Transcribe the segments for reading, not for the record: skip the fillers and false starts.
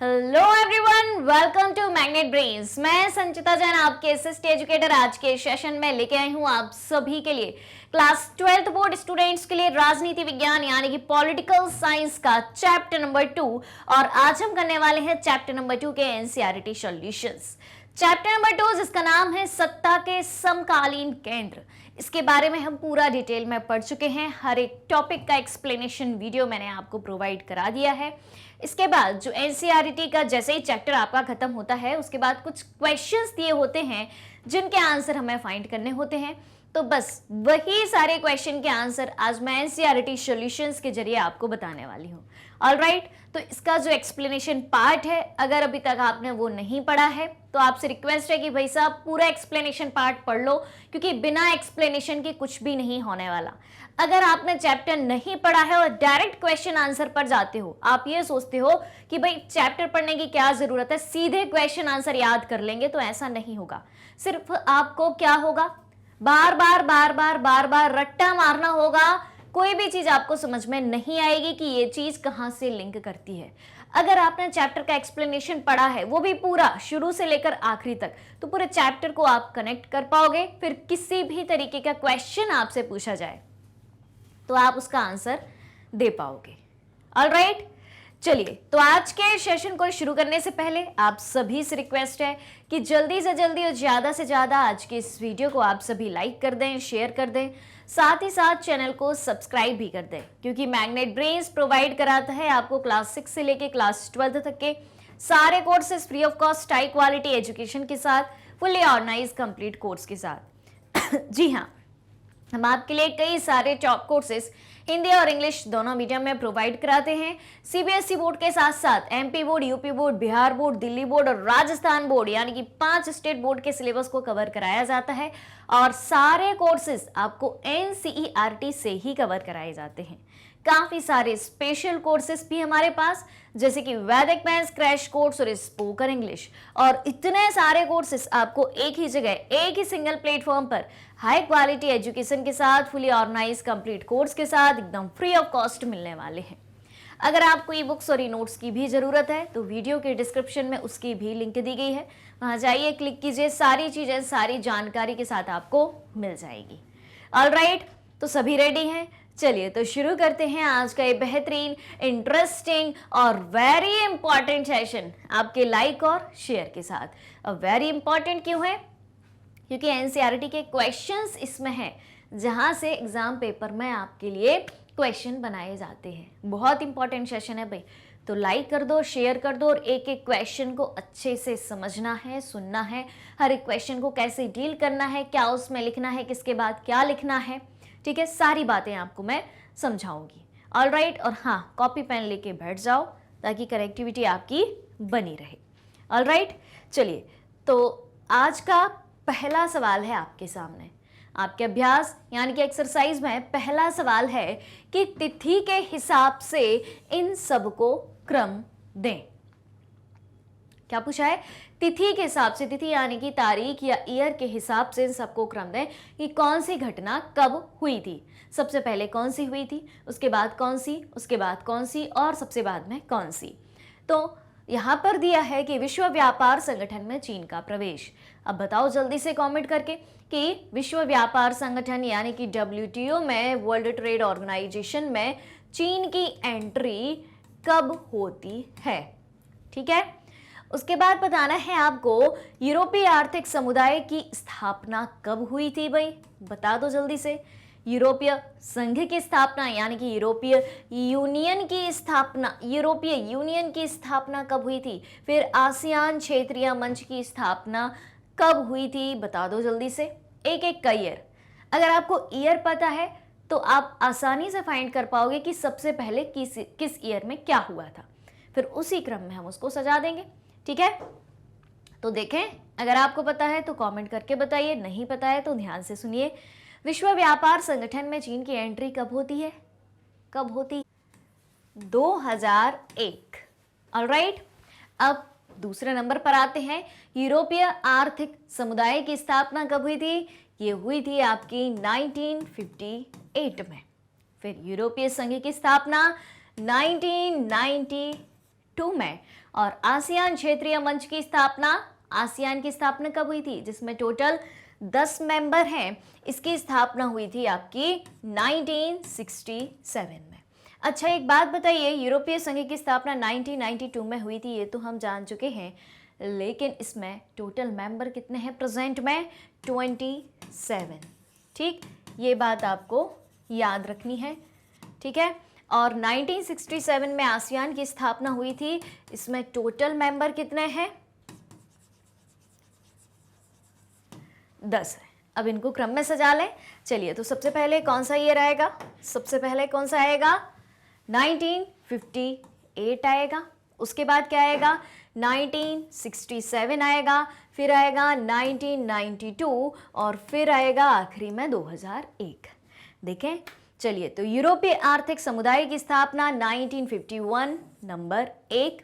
Hello everyone, welcome to magnet brains. मैं संचिता जैन आपके assistant educator आज के सेशन में लेके आई हूँ आप सभी के लिए क्लास 12th बोर्ड स्टूडेंट्स के लिए राजनीति विज्ञान यानी कि पॉलिटिकल साइंस का चैप्टर नंबर 2। और आज हम करने वाले हैं चैप्टर नंबर 2 के एनसीईआरटी सॉल्यूशंस। चैप्टर नंबर 2 जिसका नाम है सत्ता के समकालीन केंद्र। इसके बारे में हम पूरा डिटेल में पढ़ चुके हैं। हर एक टॉपिक का एक्सप्लेनेशन वीडियो मैंने आपको प्रोवाइड करा दिया है। इसके बाद जो एनसीईआरटी का जैसे ही चैप्टर आपका खत्म होता है उसके बाद कुछ क्वेश्चंस दिए होते हैं जिनके आंसर हमें फाइंड करने होते हैं। तो बस वही सारे क्वेश्चन के आंसर आज मैं एनसीईआरटी सॉल्यूशंस के जरिए आपको बताने वाली हूँ। ऑलराइट, तो इसका जो एक्सप्लेनेशन पार्ट है अगर अभी तक आपने वो नहीं पढ़ा है तो आपसे रिक्वेस्ट है कि भाई साहब पूरा एक्सप्लेनेशन पार्ट पढ़ लो, क्योंकि बिना एक्सप्लेनेशन के कुछ भी नहीं होने वाला। अगर आपने चैप्टर नहीं पढ़ा है और डायरेक्ट क्वेश्चन आंसर पर जाते हो, आप ये सोचते हो कि भाई चैप्टर पढ़ने की क्या जरूरत है, सीधे क्वेश्चन आंसर याद कर लेंगे, तो ऐसा नहीं होगा। सिर्फ आपको क्या होगा, बार बार रट्टा मारना होगा। कोई भी चीज आपको समझ में नहीं आएगी कि ये चीज कहां से लिंक करती है। अगर आपने चैप्टर का एक्सप्लेनेशन पढ़ा है वो भी पूरा शुरू से लेकर आखिरी तक, तो पूरे चैप्टर को आप कनेक्ट कर पाओगे। फिर किसी भी तरीके का क्वेश्चन आपसे पूछा जाए तो आप उसका आंसर दे पाओगे। ऑलराइट, चलिए तो आज के सेशन को शुरू करने से पहले आप सभी से रिक्वेस्ट है कि जल्दी से जल्दी और ज्यादा से ज्यादा आज के इस वीडियो को आप सभी लाइक कर दें, शेयर कर दें, साथ ही साथ चैनल को सब्सक्राइब भी कर दें, क्योंकि मैग्नेट ब्रेन्स प्रोवाइड कराता है आपको क्लास 6 से लेके क्लास 12 तक के सारे courses free of cost, high quality education के साथ, फुल्ली ऑर्गेनाइज कंप्लीट कोर्स के साथ। जी हाँ, हम आपके लिए कई सारे टॉप कोर्सेज हिंदी और इंग्लिश दोनों मीडियम में प्रोवाइड कराते हैं। सीबीएसई बोर्ड के साथ साथ MP board, UP board, Bihar board, Delhi board और राजस्थान बोर्ड यानी कि 5 स्टेट बोर्ड के सिलेबस को कवर कराया जाता है। और सारे कोर्सेज आपको एनसीईआरटी से ही कवर कराए जाते हैं। काफी सारे स्पेशल कोर्सेज भी हमारे पास, जैसे कि वैदिक मैथ्स क्रैश कोर्स और स्पोकन इंग्लिश, और इतने सारे कोर्सेज आपको एक ही जगह, एक ही सिंगल प्लेटफॉर्म पर हाई क्वालिटी एजुकेशन के साथ, फुली ऑर्गेनाइज कंप्लीट कोर्स के साथ एकदम फ्री ऑफ कॉस्ट मिलने वाले हैं। अगर आपको ई बुक्स और ई नोट्स की भी जरूरत है तो वीडियो के डिस्क्रिप्शन में उसकी भी लिंक दी गई है, वहां जाइए, क्लिक कीजिए, सारी चीजें सारी जानकारी के साथ आपको मिल जाएगी। ऑलराइट, तो सभी रेडी हैं? चलिए तो शुरू करते हैं आज का ये बेहतरीन, इंटरेस्टिंग और वेरी इंपॉर्टेंट सेशन आपके लाइक और शेयर के साथ। अब वेरी इंपॉर्टेंट क्यों है? क्योंकि एनसीईआरटी के क्वेश्चंस इसमें हैं जहां से एग्जाम पेपर में आपके लिए क्वेश्चन बनाए जाते हैं। बहुत इंपॉर्टेंट सेशन है भाई, तो लाइक कर दो, शेयर कर दो, और एक एक क्वेश्चन को अच्छे से समझना है, सुनना है, हर एक क्वेश्चन को कैसे डील करना है, क्या उसमें लिखना है, किसके बाद क्या लिखना है, ठीक है, सारी बातें आपको मैं समझाऊंगी। ऑलराइट, और हाँ, कॉपी पेन लेके बैठ जाओ ताकि कनेक्टिविटी आपकी बनी रहे। ऑलराइट, चलिए तो आज का पहला सवाल है आपके सामने। आपके अभ्यास यानी कि एक्सरसाइज में पहला सवाल है कि तिथि के हिसाब से इन सबको क्रम दें। क्या पूछा है? तिथि के हिसाब से, तिथि यानी कि तारीख या ईयर के हिसाब से इन सबको क्रम दें कि कौन सी घटना कब हुई थी। सबसे पहले कौन सी हुई थी, उसके बाद कौन सी, उसके बाद कौन सी, और सबसे बाद में कौन सी। तो यहां पर दिया है कि विश्व व्यापार संगठन में चीन का प्रवेश। अब बताओ जल्दी से कमेंट करके कि विश्व व्यापार संगठन यानी कि WTO में, वर्ल्ड ट्रेड ऑर्गेनाइजेशन में चीन की एंट्री कब होती है। ठीक है, उसके बाद बताना है आपको यूरोपीय आर्थिक समुदाय की स्थापना कब हुई थी। भाई बता दो जल्दी से। यूरोपीय संघ की स्थापना यानी कि यूरोपीय यूनियन की स्थापना कब हुई थी। फिर आसियान क्षेत्रीय मंच की स्थापना कब हुई थी, बता दो जल्दी से। एक एक का ईयर, अगर आपको ईयर पता है तो आप आसानी से फाइंड कर पाओगे कि सबसे पहले किस ईयर में क्या हुआ था, फिर उसी क्रम में हम उसको सजा देंगे। ठीक है, तो देखें, अगर आपको पता है तो कमेंट करके बताइए, नहीं पता है तो ध्यान से सुनिए। विश्व व्यापार संगठन में चीन की एंट्री कब होती है? कब होती? 2001। ऑलराइट, अब दूसरे नंबर पर आते हैं। यूरोपीय आर्थिक समुदाय की स्थापना कब हुई थी? ये हुई थी आपकी 1958 में। फिर यूरोपीय संघ की स्थापना 1992 1992 में। और आसियान क्षेत्रीय मंच की स्थापना, आसियान की स्थापना कब हुई थी, जिसमें टोटल 10 मेंबर हैं, इसकी स्थापना हुई थी आपकी 1967 में। अच्छा, एक बात बताइए, यूरोपीय संघ की स्थापना 1992 में हुई थी, ये तो हम जान चुके हैं, लेकिन इसमें टोटल मेंबर कितने हैं प्रेजेंट में, 27। ठीक, ये बात आपको याद रखनी है। ठीक है, और 1967 में आसियान की स्थापना हुई थी, इसमें टोटल मेंबर कितने हैं, 10 है। अब इनको क्रम में सजा लें। चलिए, तो सबसे पहले कौन सा ईयर आएगा, सबसे पहले कौन सा आएगा, 1958 आएगा। उसके बाद क्या आएगा, 1967 आएगा, फिर आएगा 1992 और फिर आएगा आखिरी में 2001। देखें, चलिए, तो यूरोपीय आर्थिक समुदाय की स्थापना 1951 नंबर 1,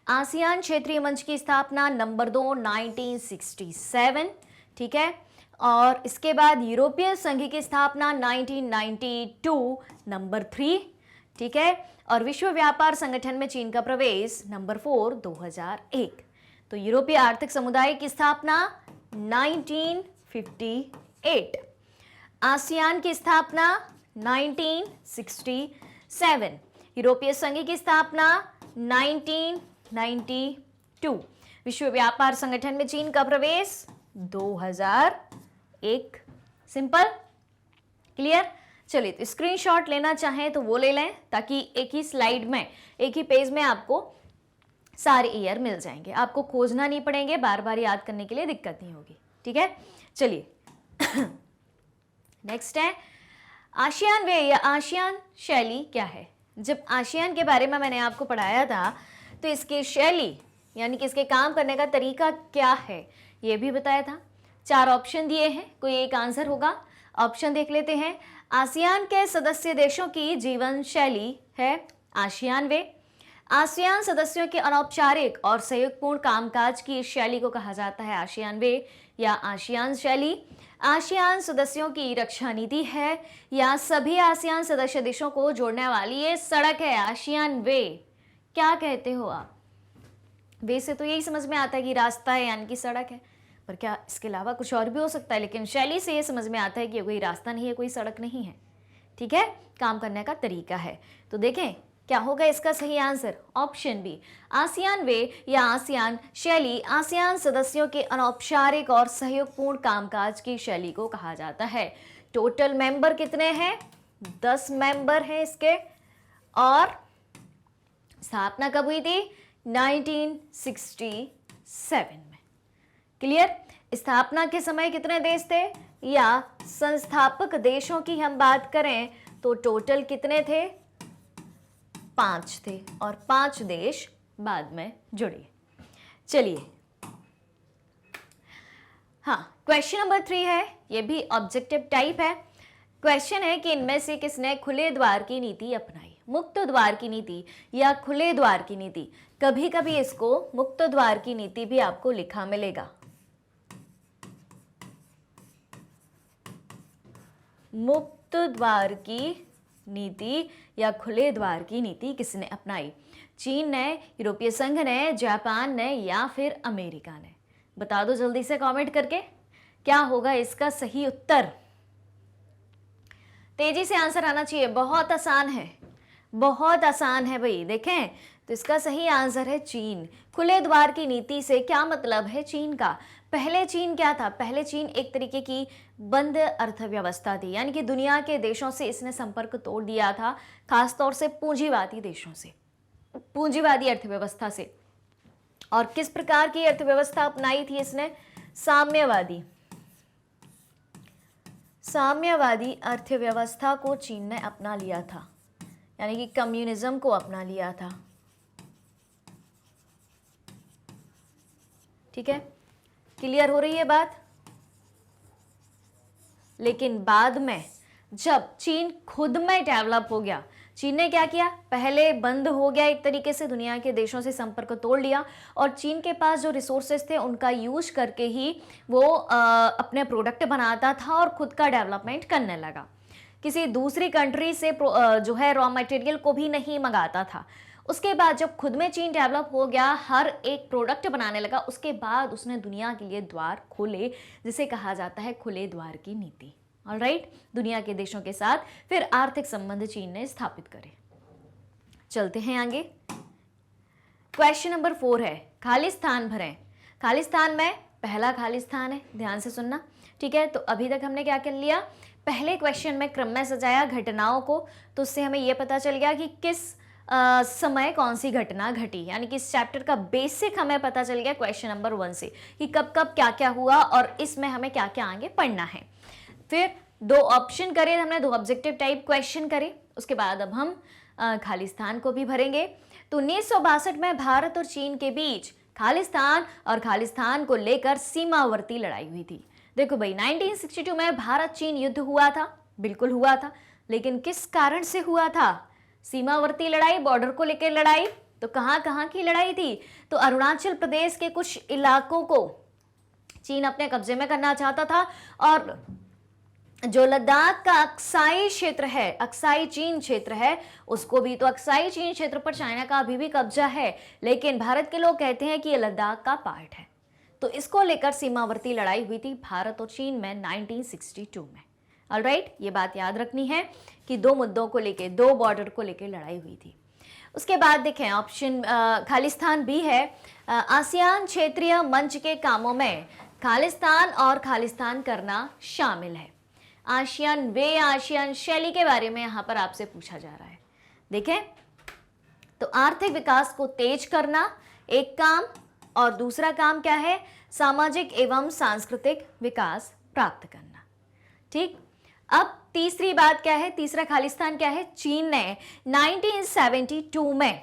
आसियान क्षेत्रीय मंच की स्थापना नंबर 2 1967। ठीक है, और इसके बाद यूरोपीय संघ की स्थापना 1992 नंबर 3। ठीक है, और विश्व व्यापार संगठन में चीन का प्रवेश नंबर 4 2001। तो यूरोपीय आर्थिक समुदाय की स्थापना 1958, आसियान की स्थापना 1967, यूरोपीय संघ की स्थापना 1992, विश्व व्यापार संगठन में चीन का प्रवेश 2001। Simple, clear. चलिए, तो स्क्रीनशॉट लेना चाहें तो वो ले लें, ताकि एक ही स्लाइड में, एक ही पेज में आपको सारे ईयर मिल जाएंगे, आपको खोजना नहीं पड़ेंगे, बार बार याद करने के लिए दिक्कत नहीं होगी। ठीक है, चलिए नेक्स्ट है आसियान वे या आसियान शैली क्या है। जब आसियान के बारे में मैंने आपको पढ़ाया था, तो इसकी शैली यानी कि इसके काम करने का तरीका क्या है, ये भी बताया था। 4 ऑप्शन दिए हैं, कोई एक आंसर होगा। ऑप्शन देख लेते हैं। आसियान के सदस्य देशों की जीवन शैली है आसियान वे। आसियान सदस्यों के अनौपचारिक और सहयोगपूर्ण कामकाज की इस शैली को कहा जाता है आसियान वे या आसियान शैली। आसियान सदस्यों की रक्षा नीति है या सभी आसियान सदस्य देशों को जोड़ने वाली ये सड़क है आसियान वे। क्या कहते हो आप? वे से तो यही समझ में आता है कि रास्ता है यानी कि सड़क है, पर क्या इसके अलावा कुछ और भी हो सकता है, लेकिन शैली से ये समझ में आता है कि कोई रास्ता नहीं है, कोई सड़क नहीं है। ठीक है, काम करने का तरीका है। तो देखें क्या होगा इसका सही आंसर, ऑप्शन बी, आसियान वे या आसियान शैली आसियान सदस्यों के अनौपचारिक और सहयोगपूर्ण कामकाज की शैली को कहा जाता है। टोटल मेंबर कितने हैं? 10 मेंबर हैं इसके, और स्थापना कब हुई थी? 1967 में। क्लियर? स्थापना के समय कितने देश थे, या संस्थापक देशों की हम बात करें तो टोटल कितने थे? 5 थे, और 5 देश बाद में जुड़े। चलिए, हाँ, क्वेश्चन नंबर 3 है, ये भी ऑब्जेक्टिव टाइप है। क्वेश्चन है कि इनमें से किसने खुले द्वार की नीति अपनाई? मुक्त द्वार की नीति या खुले द्वार की नीति? कभी कभी इसको मुक्त द्वार की नीति भी आपको लिखा मिलेगा। मुक्त द्वार की नीति या खुले द्वार की नीति किसने अपनाई? चीन ने, यूरोपीय संघ ने, जापान ने, या फिर अमेरिका ने? बता दो जल्दी से कमेंट करके, क्या होगा इसका सही उत्तर? तेजी से आंसर आना चाहिए, बहुत आसान है, बहुत आसान है भाई। देखें तो इसका सही आंसर है चीन। खुले द्वार की नीति से क्या मतलब है चीन का? पहले चीन क्या था? पहले चीन एक तरीके की बंद अर्थव्यवस्था थी, यानी कि दुनिया के देशों से इसने संपर्क तोड़ दिया था, खासतौर से पूंजीवादी देशों से, पूंजीवादी अर्थव्यवस्था से। और किस प्रकार की अर्थव्यवस्था अपनाई थी इसने? साम्यवादी, साम्यवादी अर्थव्यवस्था को चीन ने अपना लिया था, यानी कि कम्युनिज्म को अपना लिया था। ठीक है, क्लियर हो रही है बात? लेकिन बाद में जब चीन खुद में डेवलप हो गया, चीन ने क्या किया? पहले बंद हो गया एक तरीके से, दुनिया के देशों से संपर्क तोड़ लिया, और चीन के पास जो रिसोर्सेज थे उनका यूज करके ही वो अपने प्रोडक्ट बनाता था और खुद का डेवलपमेंट करने लगा। किसी दूसरी कंट्री से जो है रॉ मटेरियल को भी नहीं मंगाता था, उसके बाद जब खुद में चीन डेवलप हो गया, हर एक प्रोडक्ट बनाने लगा, उसके बाद उसने दुनिया के लिए द्वार खोले, जिसे कहा जाता है खुले द्वार की नीति। ऑलराइट, दुनिया के देशों के साथ फिर आर्थिक संबंध चीन ने स्थापित करे। चलते हैं आगे। क्वेश्चन नंबर 4 है, खालिस्तान भरें। खालिस्तान में पहला खालिस्तान है, ध्यान से सुनना, ठीक है। तो अभी तक हमने क्या कर लिया, पहले क्वेश्चन में क्रम में सजाया घटनाओं को, तो उससे हमें यह पता चल गया कि किस समय कौन सी घटना घटी, यानी कि इस चैप्टर का बेसिक हमें पता चल गया क्वेश्चन नंबर 1 से कि कब कब क्या क्या हुआ और इसमें हमें क्या क्या आगे पढ़ना है। फिर 2 ऑप्शन करे हमने, 2 ऑब्जेक्टिव टाइप क्वेश्चन करे। उसके बाद अब हम खालिस्तान को भी भरेंगे। तो 1962 में भारत और चीन के बीच खालिस्तान और खालिस्तान को लेकर सीमावर्ती लड़ाई हुई थी। देखो भाई, 1962 में भारत चीन युद्ध हुआ था, बिल्कुल हुआ था, लेकिन किस कारण से हुआ था? सीमावर्ती लड़ाई, बॉर्डर को लेकर लड़ाई। तो कहां कहां की लड़ाई थी? तो अरुणाचल प्रदेश के कुछ इलाकों को चीन अपने कब्जे में करना चाहता था, और जो लद्दाख का अक्साई क्षेत्र है, अक्साई चीन क्षेत्र है, उसको भी, तो अक्साई चीन क्षेत्र पर चाइना का अभी भी कब्जा है, लेकिन भारत के लोग कहते हैं कि ये लद्दाख का पार्ट है। तो इसको लेकर सीमावर्ती लड़ाई हुई थी भारत और चीन में 1962 में। ऑलराइट, ये बात याद रखनी है कि 2 मुद्दों को लेके, 2 बॉर्डर को लेकर लड़ाई हुई थी। उसके बाद देखें ऑप्शन खालिस्तान भी है, आसियान क्षेत्रीय मंच के कामों में खालिस्तान और खालिस्तान करना शामिल है। आसियान वे, आसियान शैली के बारे में यहाँ पर आपसे पूछा जा रहा है। देखें, तो आर्थिक विकास को तेज करना एक काम, और दूसरा काम क्या है? सामाजिक एवं सांस्कृतिक विकास प्राप्त करना। ठीक, अब तीसरी बात क्या है? तीसरा खालिस्तान क्या है? चीन ने 1972 में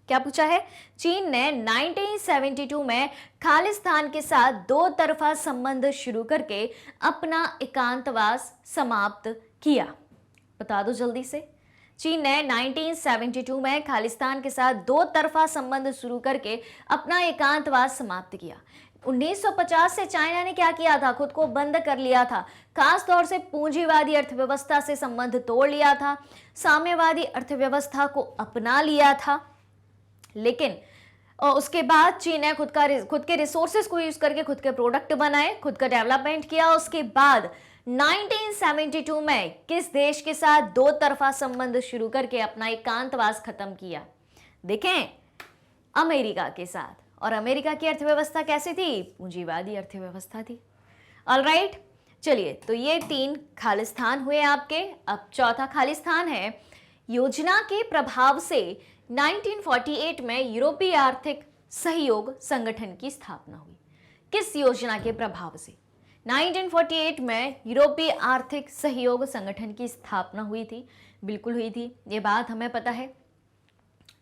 क्या पूछा है? चीन ने 1972 में खालिस्तान के साथ 2 तरफा संबंध शुरू करके अपना एकांतवास समाप्त किया। बता दो जल्दी से। चीन ने 1972 में खालिस्तान के साथ 2 तरफा संबंध शुरू करके अपना एकांतवास समाप्त किया। 1950 से चाइना ने क्या किया था? खुद को बंद कर लिया था, खास तौर से पूंजीवादी अर्थव्यवस्था से संबंध तोड़ लिया था, साम्यवादी अर्थव्यवस्था को अपना लिया था। लेकिन उसके बाद चीन ने खुद के रिसोर्सेज को यूज करके खुद के प्रोडक्ट बनाए, खुद का डेवलपमेंट किया। उसके बाद 1972 में किस देश के साथ 2 तरफा संबंध शुरू करके अपना एकांतवास खत्म किया? देखें, अमेरिका के साथ। और अमेरिका की अर्थव्यवस्था कैसी थी? पूंजीवादी अर्थव्यवस्था थी। ऑलराइट, चलिए, तो ये 3 खालिस्तान हुए आपके। अब चौथा खालिस्तान है, योजना के प्रभाव से 1948 में यूरोपीय आर्थिक सहयोग संगठन की स्थापना हुई। किस योजना के प्रभाव से? 1948 में यूरोपीय आर्थिक सहयोग संगठन की स्थापना हुई थी, बिल्कुल हुई थी, ये बात हमें पता है,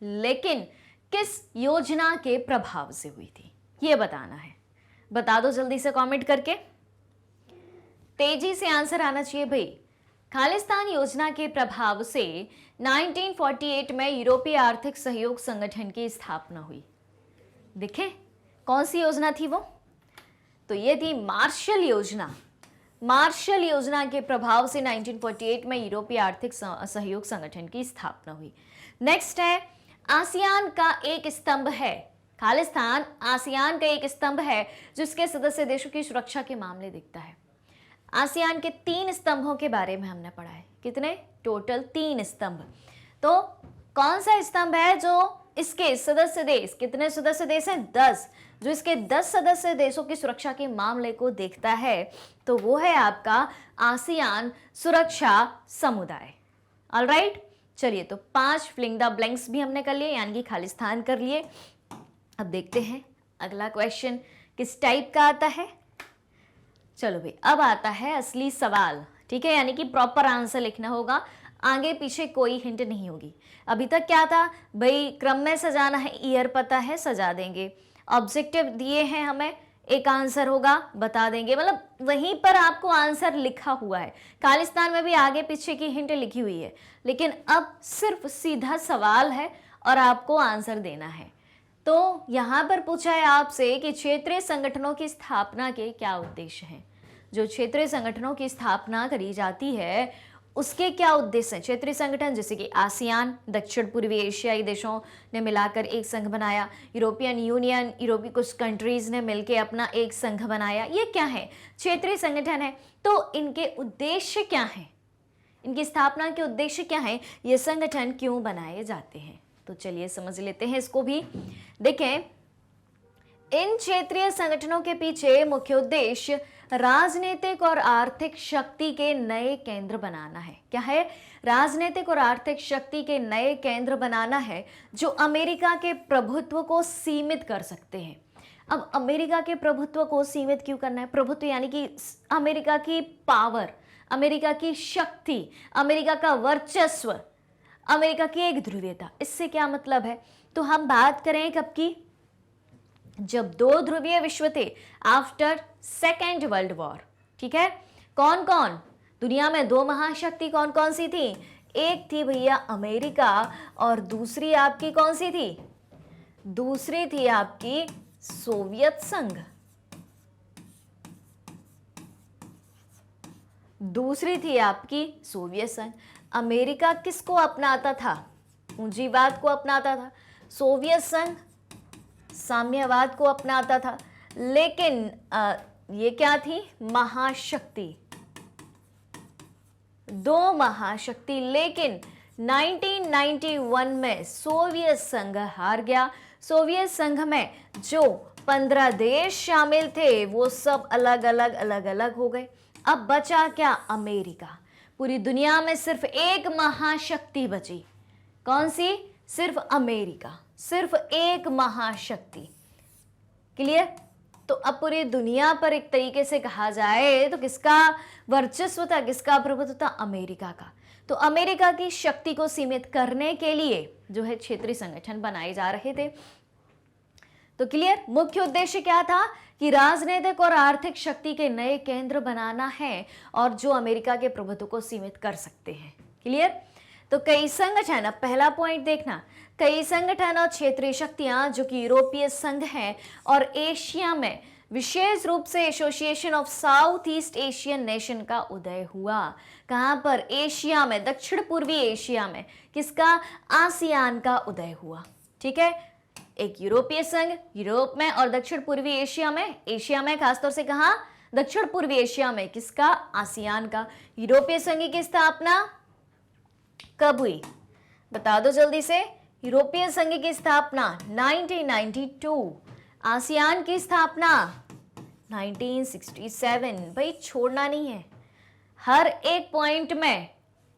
लेकिन किस योजना के प्रभाव से हुई थी ये बताना है। बता दो जल्दी से कमेंट करके, तेजी से आंसर आना चाहिए भाई। खालिस्तान योजना के प्रभाव से 1948 में यूरोपीय आर्थिक सहयोग संगठन की स्थापना हुई। देखें, कौन सी योजना थी वो? तो ये थी मार्शल योजना। मार्शल योजना के प्रभाव से 1948 में यूरोपीय आर्थिक सहयोग संगठन की स्थापना हुई। नेक्स्ट है, आसियान का एक स्तंभ है। खालिस्तान आसियान का एक स्तंभ है जिसके सदस्य देशों की सुरक्षा के मामले देखता है। आसियान के 3 स्तंभों के बारे में हमने पढ़ा है। कितने? टोटल 3 स्तंभ। तो कौन सा स्तंभ है जो इसके सदस्य देश, कितने सदस्य देश हैं? 10, जो इसके 10 सदस्य देशों की सुरक्षा के मामले को देखता है, तो वो है आपका आसियान सुरक्षा समुदाय। ऑलराइट, चलिए, तो 5 फिलिंग द ब्लैंक्स भी हमने कर लिए, यानी कि खालिस्तान कर लिए। अब देखते हैं अगला क्वेश्चन किस टाइप का आता है। चलो भाई, अब आता है असली सवाल, ठीक है, यानी कि प्रॉपर आंसर लिखना होगा, आगे पीछे कोई हिंट नहीं होगी। अभी तक क्या था भाई? क्रम में सजाना है, ईयर पता है, सजा देंगे। ऑब्जेक्टिव दिए हैं हमें, एक आंसर होगा, बता देंगे, मतलब वहीं पर आपको आंसर लिखा हुआ है। खालिस्तान में भी आगे पीछे की हिंट लिखी हुई है, लेकिन अब सिर्फ सीधा सवाल है और आपको आंसर देना है। तो यहाँ पर पूछा है आपसे कि क्षेत्रीय संगठनों की स्थापना के क्या उद्देश्य हैं। जो क्षेत्रीय संगठनों की स्थापना करी जाती है उसके क्या उद्देश्य हैं? क्षेत्रीय संगठन जैसे कि आसियान, दक्षिण पूर्वी एशियाई देशों ने मिलाकर एक संघ बनाया, यूरोपियन यूनियन, यूरोपीय कुछ कंट्रीज ने मिलकर अपना एक संघ बनाया, ये क्या है? क्षेत्रीय संगठन है। तो इनके उद्देश्य क्या है, इनकी स्थापना के उद्देश्य क्या है, ये संगठन क्यों बनाए जाते हैं? तो चलिए समझ लेते हैं इसको भी। देखें, इन क्षेत्रीय संगठनों के पीछे मुख्य उद्देश्य राजनीतिक और आर्थिक शक्ति के नए केंद्र बनाना है। क्या है? राजनीतिक और आर्थिक शक्ति के नए केंद्र बनाना है जो अमेरिका के प्रभुत्व को सीमित कर सकते हैं। अब अमेरिका के प्रभुत्व को सीमित क्यों करना है? प्रभुत्व यानी कि अमेरिका की पावर, अमेरिका की शक्ति, अमेरिका का वर्चस्व, अमेरिका की एक ध्रुवीयता। इससे क्या मतलब है? तो हम बात करें कब की? जब दो ध्रुवीय विश्व थे आफ्टर सेकेंड वर्ल्ड वॉर। ठीक है, कौन कौन दुनिया में दो महाशक्ति कौन कौन सी थी? एक थी भैया अमेरिका और दूसरी आपकी कौन सी थी? दूसरी थी आपकी सोवियत संघ। दूसरी थी आपकी सोवियत संघ। अमेरिका किसको अपनाता था? पूंजीवाद को अपनाता था। सोवियत संघ साम्यवाद को अपनाता था। लेकिन ये क्या थी? महाशक्ति, दो महाशक्ति। लेकिन 1991 में सोवियत संघ हार गया। सोवियत संघ में जो 15 देश शामिल थे वो सब अलग अलग हो गए। अब बचा क्या? अमेरिका। पूरी दुनिया में सिर्फ एक महाशक्ति बची। कौन सी? सिर्फ अमेरिका, सिर्फ एक महाशक्ति। क्लियर? तो अब पूरी दुनिया पर एक तरीके से कहा जाए तो किसका वर्चस्व था, किसका प्रभुत्व था? अमेरिका का। तो अमेरिका की शक्ति को सीमित करने के लिए जो है क्षेत्रीय संगठन बनाए जा रहे थे। तो क्लियर? मुख्य उद्देश्य क्या था? कि राजनीतिक और आर्थिक शक्ति के नए केंद्र बनाना है और जो अमेरिका के प्रभुत्व को सीमित कर सकते हैं। क्लियर? तो कई संगठन, अब पहला पॉइंट देखना, कई संगठन और क्षेत्रीय शक्तियां जो कि यूरोपीय संघ हैं और एशिया में विशेष रूप से association of south east Asian nation का उदय हुआ। कहां पर? एशिया में, दक्षिण पूर्वी एशिया में। किसका? आसियान का उदय हुआ। ठीक है, एक यूरोपीय संघ यूरोप में और दक्षिण पूर्वी एशिया में। एशिया में खासतौर से कहा? दक्षिण पूर्वी एशिया में। किसका? आसियान का। यूरोपीय संघ की स्थापना कब हुई? बता दो जल्दी से। यूरोपीय संघ की स्थापना 1992। आसियान की स्थापना 1967। भाई छोड़ना नहीं है, हर एक पॉइंट में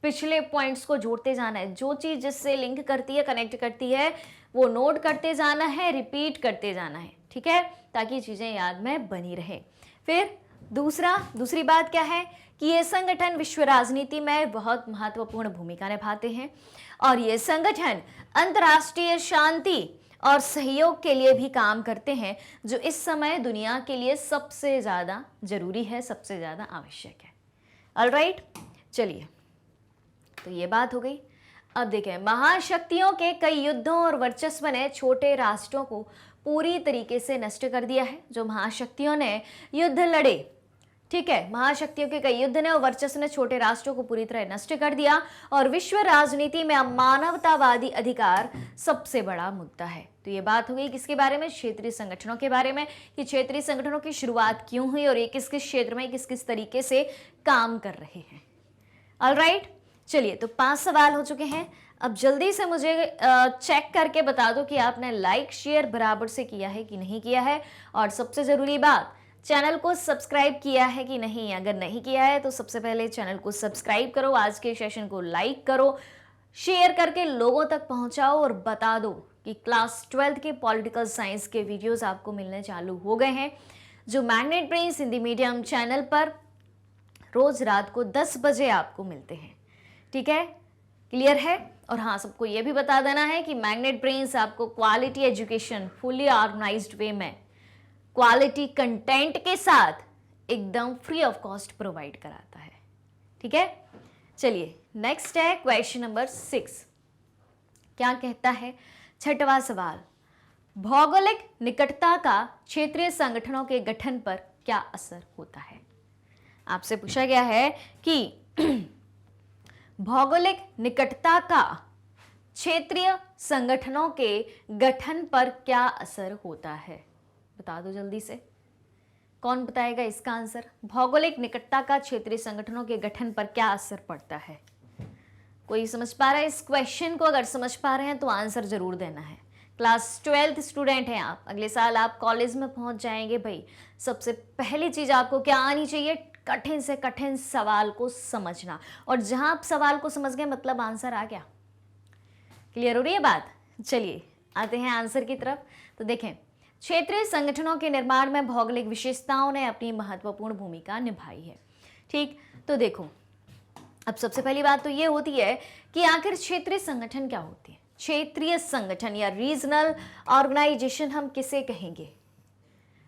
पिछले पॉइंट्स को जोड़ते जाना है। जो चीज जिससे लिंक करती है, कनेक्ट करती है, वो नोट करते जाना है, रिपीट करते जाना है। ठीक है, ताकि चीजें याद में बनी रहे। फिर दूसरी बात क्या है? कि ये संगठन विश्व राजनीति में बहुत महत्वपूर्ण भूमिका निभाते हैं और ये संगठन अंतर्राष्ट्रीय शांति और सहयोग के लिए भी काम करते हैं, जो इस समय दुनिया के लिए सबसे ज़्यादा जरूरी है, सबसे ज़्यादा आवश्यक है। ऑलराइट, चलिए, तो ये बात हो गई। अब देखें, महाशक्तियों के कई युद्धों और वर्चस्व ने छोटे राष्ट्रों को पूरी तरीके से नष्ट कर दिया है। जो महाशक्तियों ने युद्ध लड़े, ठीक है, महाशक्तियों के कई युद्ध ने और वर्चस्व ने छोटे राष्ट्रों को पूरी तरह नष्ट कर दिया और विश्व राजनीति में अब मानवतावादी अधिकार सबसे बड़ा मुद्दा है। तो ये बात हो गई किसके बारे में? क्षेत्रीय संगठनों के बारे में, कि क्षेत्रीय संगठनों की शुरुआत क्यों हुई और ये किस किस क्षेत्र में किस किस तरीके से काम कर रहे हैं। ऑलराइट, चलिए, तो 5 सवाल हो चुके हैं। अब जल्दी से मुझे चेक करके बता दो कि आपने लाइक शेयर बराबर से किया है कि नहीं किया है, और सबसे जरूरी बात, चैनल को सब्सक्राइब किया है कि नहीं। अगर नहीं किया है तो सबसे पहले चैनल को सब्सक्राइब करो, आज के सेशन को लाइक करो, शेयर करके लोगों तक पहुंचाओ और बता दो कि क्लास 12th के पॉलिटिकल साइंस के वीडियोस आपको मिलने चालू हो गए हैं, जो magnet brains Hindi medium channel पर रोज रात को 10 बजे आपको मिलते हैं। ठीक है, क्लियर है? और हाँ, सबको ये भी बता देना है कि मैग्नेट ब्रेन्स आपको क्वालिटी एजुकेशन फुली ऑर्गेनाइज्ड वे में क्वालिटी कंटेंट के साथ एकदम फ्री ऑफ कॉस्ट प्रोवाइड कराता है। ठीक है, चलिए, नेक्स्ट है क्वेश्चन नंबर 6। क्या कहता है? 6वां सवाल, भौगोलिक निकटता का क्षेत्रीय संगठनों के गठन पर क्या असर होता है? आपसे पूछा गया है कि भौगोलिक निकटता का क्षेत्रीय संगठनों के गठन पर क्या असर होता है? बता दो जल्दी से, कौन बताएगा इसका आंसर? भौगोलिक निकटता का क्षेत्रीय संगठनों के गठन पर क्या असर पड़ता है? कोई समझ पा रहा है इस क्वेश्चन को? अगर समझ पा रहे हैं तो आंसर जरूर देना है। क्लास 12th स्टूडेंट हैं आप, अगले साल आप कॉलेज में पहुंच जाएंगे भाई। सबसे पहली चीज आपको क्या आनी चाहिए? कठिन से कठिन सवाल को समझना, और जहां आप सवाल को समझ गए मतलब आंसर आ गया। क्लियर हो रही है बात? चलिए आते हैं आंसर की तरफ। तो देखें, क्षेत्रीय संगठनों के निर्माण में भौगोलिक विशेषताओं ने अपनी महत्वपूर्ण भूमिका निभाई है। ठीक, तो देखो, अब सबसे पहली बात तो ये होती है कि आखिर क्षेत्रीय संगठन क्या होती है? क्षेत्रीय संगठन या रीजनल ऑर्गेनाइजेशन हम किसे कहेंगे?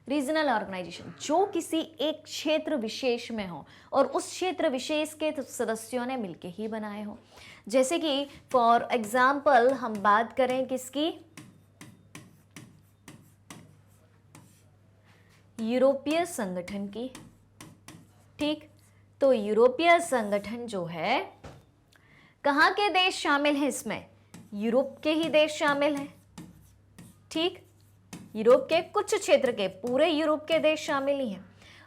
रीजनल ऑर्गेनाइजेशन जो किसी एक क्षेत्र विशेष में हो और उस क्षेत्र विशेष के सदस्यों ने मिलके ही बनाए हो। जैसे कि फॉर एग्जाम्पल हम बात करें किसकी? यूरोपीय संगठन की। ठीक, तो यूरोपीय संगठन जो है, कहाँ के देश शामिल हैं इसमें? यूरोप के ही देश शामिल हैं। ठीक, यूरोप के कुछ क्षेत्र के, पूरे यूरोप के देश शामिल ही हैं।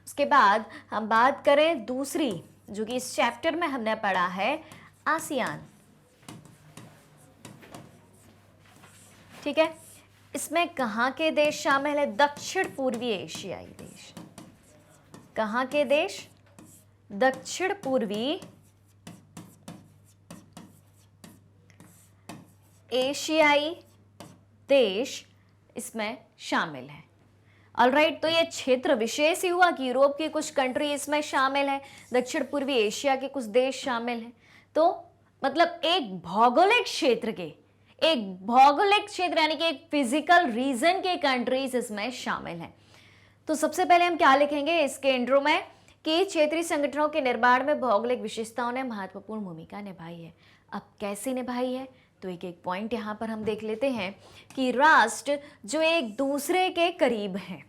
उसके बाद हम बात करें दूसरी, जो कि इस चैप्टर में हमने पढ़ा है, आसियान। ठीक है, इसमें कहाँ के देश शामिल है? दक्षिण पूर्वी एशियाई देश। कहाँ के देश? दक्षिण पूर्वी एशियाई देश इसमें शामिल है। ऑलराइट, तो ये क्षेत्र विशेष ही हुआ कि यूरोप की कुछ कंट्री इसमें शामिल है, दक्षिण पूर्वी एशिया के कुछ देश शामिल हैं। तो मतलब एक भौगोलिक क्षेत्र के, एक भौगोलिक क्षेत्र यानी कि एक फिजिकल रीजन के कंट्रीज इसमें शामिल हैं। तो सबसे पहले हम क्या लिखेंगे इसके इंट्रो में कि क्षेत्रीय संगठनों के निर्माण में भौगोलिक विशेषताओं ने महत्वपूर्ण भूमिका निभाई है। अब कैसे निभाई है? तो एक एक पॉइंट यहाँ पर हम देख लेते हैं कि राष्ट्र जो एक दूसरे के करीब हैं,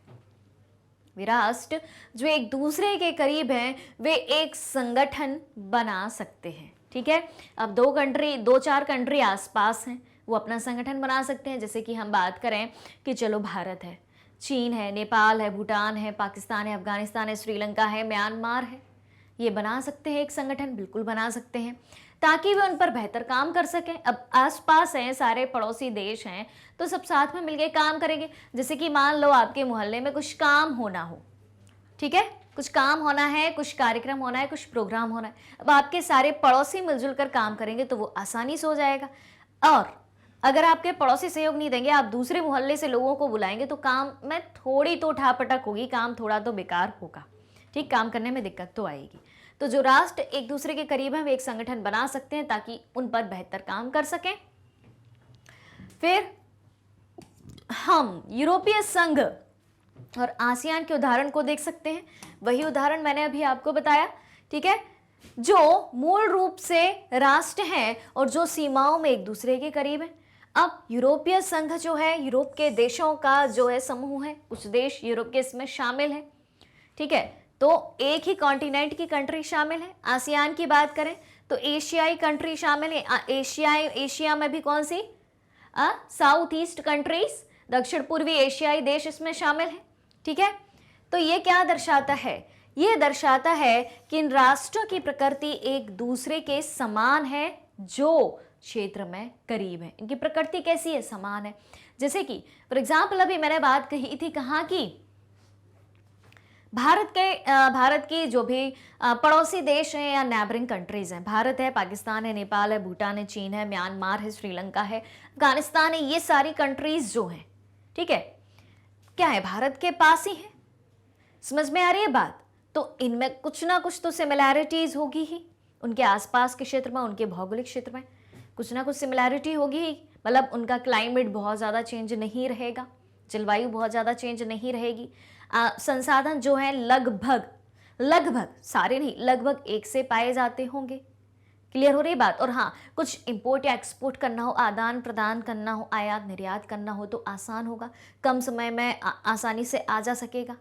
राष्ट्र जो एक दूसरे के करीब हैं, वे एक संगठन बना सकते हैं। ठीक है, अब दो चार कंट्री आसपास हैं, वो अपना संगठन बना सकते हैं। जैसे कि हम बात करें कि चलो भारत है, चीन है, नेपाल है, भूटान है, पाकिस्तान है, अफगानिस्तान है, श्रीलंका है, म्यांमार है, ये बना सकते हैं एक संगठन, बिल्कुल बना सकते हैं, ताकि वे उन पर बेहतर काम कर सकें। अब आसपास हैं, सारे पड़ोसी देश हैं, तो सब साथ में मिलकर काम करेंगे। जैसे कि मान लो आपके मोहल्ले में कुछ काम होना हो, ठीक है, कुछ काम होना है, कुछ कार्यक्रम होना है, कुछ प्रोग्राम होना है। अब आपके सारे पड़ोसी मिलजुल कर काम करेंगे तो वो आसानी से हो जाएगा। और अगर आपके पड़ोसी सहयोग नहीं देंगे, आप दूसरे मोहल्ले से लोगों को बुलाएंगे तो काम में थोड़ी तो उठापटक होगी, काम थोड़ा तो बेकार होगा। ठीक, काम करने में दिक्कत तो आएगी। तो जो राष्ट्र एक दूसरे के करीब हैं, वे एक संगठन बना सकते हैं ताकि उन पर बेहतर काम कर सकें। फिर हम यूरोपीय संघ और आसियान के उदाहरण को देख सकते हैं। वही उदाहरण मैंने अभी आपको बताया। ठीक है, जो मूल रूप से राष्ट्र हैं और जो सीमाओं में एक दूसरे के करीब हैं। अब यूरोपीय संघ जो है, यूरोप के देशों का जो है समूह है, कुछ देश यूरोप के इसमें शामिल है। ठीक है, तो एक ही कॉन्टिनेंट की कंट्री शामिल है। आसियान की बात करें तो एशियाई कंट्री शामिल है। एशिया में भी कौन सी? साउथ ईस्ट कंट्रीज, दक्षिण पूर्वी एशियाई देश इसमें शामिल है। ठीक है, तो ये क्या दर्शाता है? ये दर्शाता है कि इन राष्ट्रों की प्रकृति एक दूसरे के समान है, जो क्षेत्र में करीब है। इनकी प्रकृति कैसी है? समान है। जैसे कि फॉर एग्जाम्पल अभी मैंने बात कही थी कहाँ की? भारत की जो भी पड़ोसी देश हैं या नेबरिंग कंट्रीज हैं, भारत है, पाकिस्तान है, नेपाल है, भूटान है, चीन है, म्यांमार है, श्रीलंका है, अफगानिस्तान है, ये सारी कंट्रीज जो हैं, ठीक है, क्या है? भारत के पास ही है। समझ में आ रही है बात? तो इनमें कुछ ना कुछ तो सिमिलैरिटीज होगी ही, उनके आसपास के क्षेत्र में, उनके भौगोलिक क्षेत्र में कुछ ना कुछ सिमिलैरिटी होगी ही। मतलब उनका क्लाइमेट बहुत ज़्यादा चेंज नहीं रहेगा, जलवायु बहुत ज़्यादा चेंज नहीं रहेगी, संसाधन जो है लगभग सारे नहीं, लगभग एक से पाए जाते होंगे। क्लियर हो रही बात? और हाँ, कुछ इंपोर्ट या एक्सपोर्ट करना हो, आदान प्रदान करना हो, आयात निर्यात करना हो तो आसान होगा, कम समय में आसानी से आ जा सकेगा।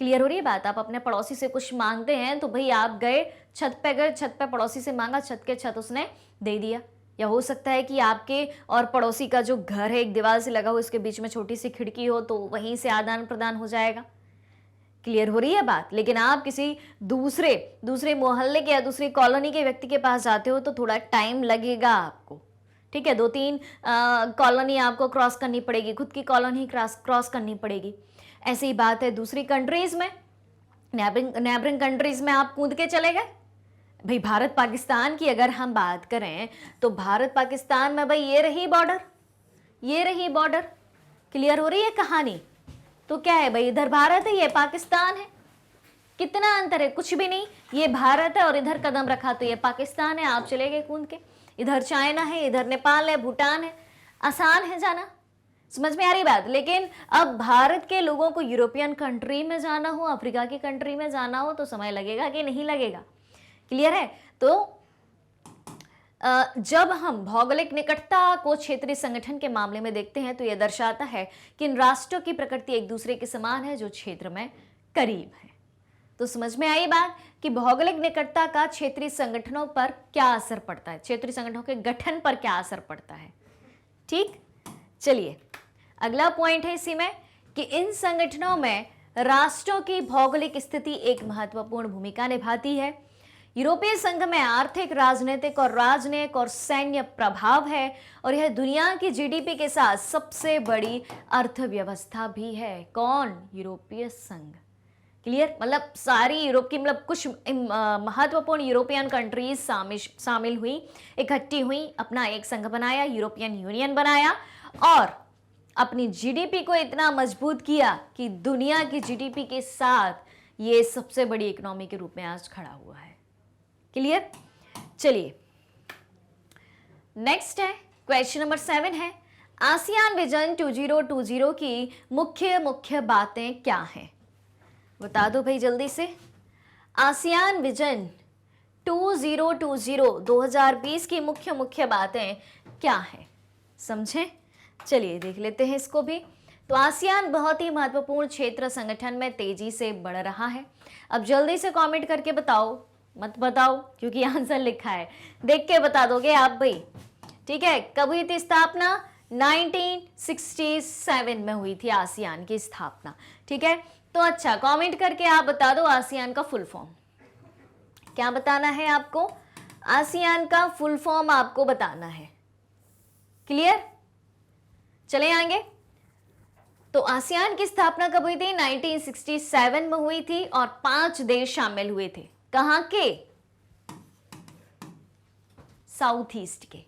क्लियर हो रही है बात? आप अपने पड़ोसी से कुछ मांगते हैं तो भाई आप गए छत पे, गए छत पे पड़ोसी से मांगा, छत के छत उसने दे दिया। या हो सकता है कि आपके और पड़ोसी का जो घर है एक दीवार से लगा हो, इसके बीच में छोटी सी खिड़की हो, तो वहीं से आदान प्रदान हो जाएगा। क्लियर हो रही है बात? लेकिन आप किसी दूसरे मोहल्ले के या दूसरी कॉलोनी के व्यक्ति के पास जाते हो तो थोड़ा टाइम लगेगा आपको, ठीक है। 2-3 कॉलोनी आपको क्रॉस करनी पड़ेगी, खुद की कॉलोनी क्रॉस करनी पड़ेगी। ऐसी ही बात है दूसरी कंट्रीज में, नेबरिंग कंट्रीज में आप कूद के चले गए। भाई भारत पाकिस्तान की अगर हम बात करें तो भारत पाकिस्तान में भाई ये रही बॉर्डर, क्लियर हो रही है कहानी? तो क्या है भाई, इधर भारत है, ये पाकिस्तान है। कितना अंतर है? कुछ भी नहीं। ये भारत है और इधर कदम रखा तो ये पाकिस्तान है, आप चले गए कूद के। इधर चाइना है, इधर नेपाल है, भूटान है, आसान है जाना। समझ में आ रही बात? लेकिन अब भारत के लोगों को यूरोपियन कंट्री में जाना हो, अफ्रीका की कंट्री में जाना हो तो समय लगेगा कि नहीं लगेगा? क्लियर है? तो जब हम भौगोलिक निकटता को क्षेत्रीय संगठन के मामले में देखते हैं तो यह दर्शाता है कि इन राष्ट्रों की प्रकृति एक दूसरे के समान है जो क्षेत्र में करीब है। तो समझ में आई बात कि भौगोलिक निकटता का क्षेत्रीय संगठनों पर क्या असर पड़ता है, क्षेत्रीय संगठनों के गठन पर क्या असर पड़ता है। ठीक, चलिए अगला पॉइंट है इसी में कि इन संगठनों में राष्ट्रों की भौगोलिक स्थिति एक महत्वपूर्ण भूमिका निभाती है। यूरोपीय संघ में आर्थिक, राजनीतिक और सैन्य प्रभाव है और यह दुनिया की जीडीपी के साथ सबसे बड़ी अर्थव्यवस्था भी है। कौन? यूरोपीय संघ। क्लियर? मतलब सारी यूरोप की, मतलब कुछ महत्वपूर्ण यूरोपियन कंट्रीज शामिल हुई, इकट्ठी हुई, अपना एक संघ बनाया, यूरोपियन यूनियन बनाया और अपनी जीडीपी को इतना मजबूत किया कि दुनिया की जीडीपी के साथ ये सबसे बड़ी इकोनॉमी के रूप में आज खड़ा हुआ है। क्लियर? चलिए नेक्स्ट है क्वेश्चन नंबर 7 है, आसियान विजन 2020 की मुख्य बातें क्या हैं? बता दो भाई जल्दी से। आसियान विजन 2020 की मुख्य बातें क्या हैं? समझें? चलिए देख लेते हैं इसको भी। तो आसियान बहुत ही महत्वपूर्ण क्षेत्र संगठन में तेजी से बढ़ रहा है। अब जल्दी से कमेंट करके बताओ, मत बताओ क्योंकि आंसर लिखा है, देख के बता दोगे आप भाई, ठीक है। कब हुई थी स्थापना? 1967 में हुई थी आसियान की स्थापना, ठीक है। तो अच्छा कमेंट करके आप बता दो आसियान का फुल फॉर्म क्या बताना है आपको? आसियान का फुल फॉर्म आपको बताना है। क्लियर? चले आएंगे। तो आसियान की स्थापना कब हुई थी? 1967 में हुई थी और 5 देश शामिल हुए थे। कहां के? साउथ ईस्ट के,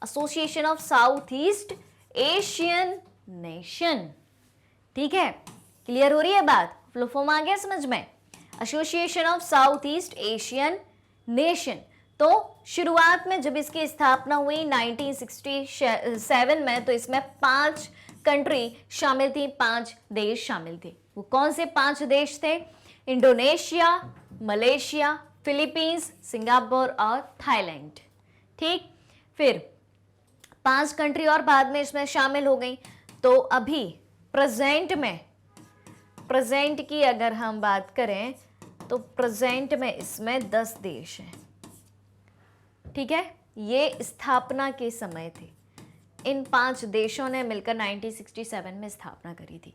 association of south east Asian nation, ठीक है। क्लियर हो रही है बात? फुल फॉर्म आ गया समझ में? Association of south east Asian nation. तो शुरुआत में जब इसकी स्थापना हुई 1967 में, तो इसमें 5 कंट्री शामिल थी, 5 देश शामिल थे। वो कौन से 5 देश थे? इंडोनेशिया, मलेशिया, फिलीपींस, सिंगापुर और थाईलैंड, ठीक। फिर 5 कंट्री और बाद में इसमें शामिल हो गई। तो अभी प्रेजेंट की अगर हम बात करें तो प्रेजेंट में इसमें 10 देश हैं, ठीक है। ये स्थापना के समय थे, इन 5 देशों ने मिलकर 1967 में स्थापना करी थी।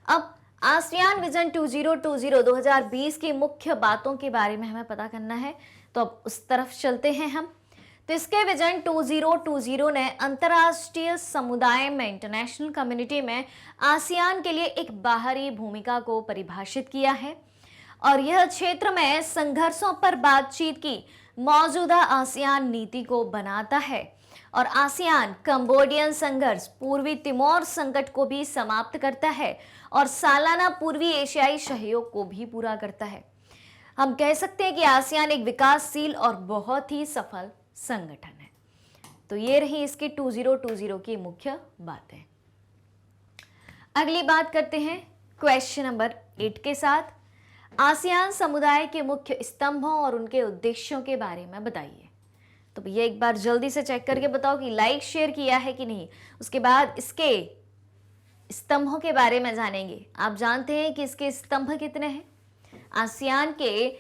अब आसियान विजन 2020 की मुख्य बातों के बारे में हमें पता करना है, तो अब उस तरफ चलते हैं हम। तो इसके विजन 2020 ने अंतर्राष्ट्रीय समुदाय में, इंटरनेशनल कम्युनिटी में आसियान के लिए एक बाहरी भूमिका को परिभाषित किया है और यह क्षेत्र में संघर्षों पर बातचीत की मौजूदा आसियान नीति को बनाता है और आसियान कंबोडियन संघर्ष, पूर्वी तिमोर संकट को भी समाप्त करता है और सालाना पूर्वी एशियाई सहयोग को भी पूरा करता है। हम कह सकते हैं कि आसियान एक विकासशील और बहुत ही सफल संगठन है। तो ये रही इसकी 2020 की मुख्य बातें। अगली बात करते हैं क्वेश्चन नंबर 8 के साथ। आसियान समुदाय के मुख्य स्तंभों और उनके उद्देश्यों के बारे में बताइए। तो भैया एक बार जल्दी से चेक करके बताओ कि लाइक शेयर किया है कि नहीं। उसके बाद इसके स्तंभों के बारे में जानेंगे। आप जानते हैं कि इसके स्तंभ कितने हैं? आसियान के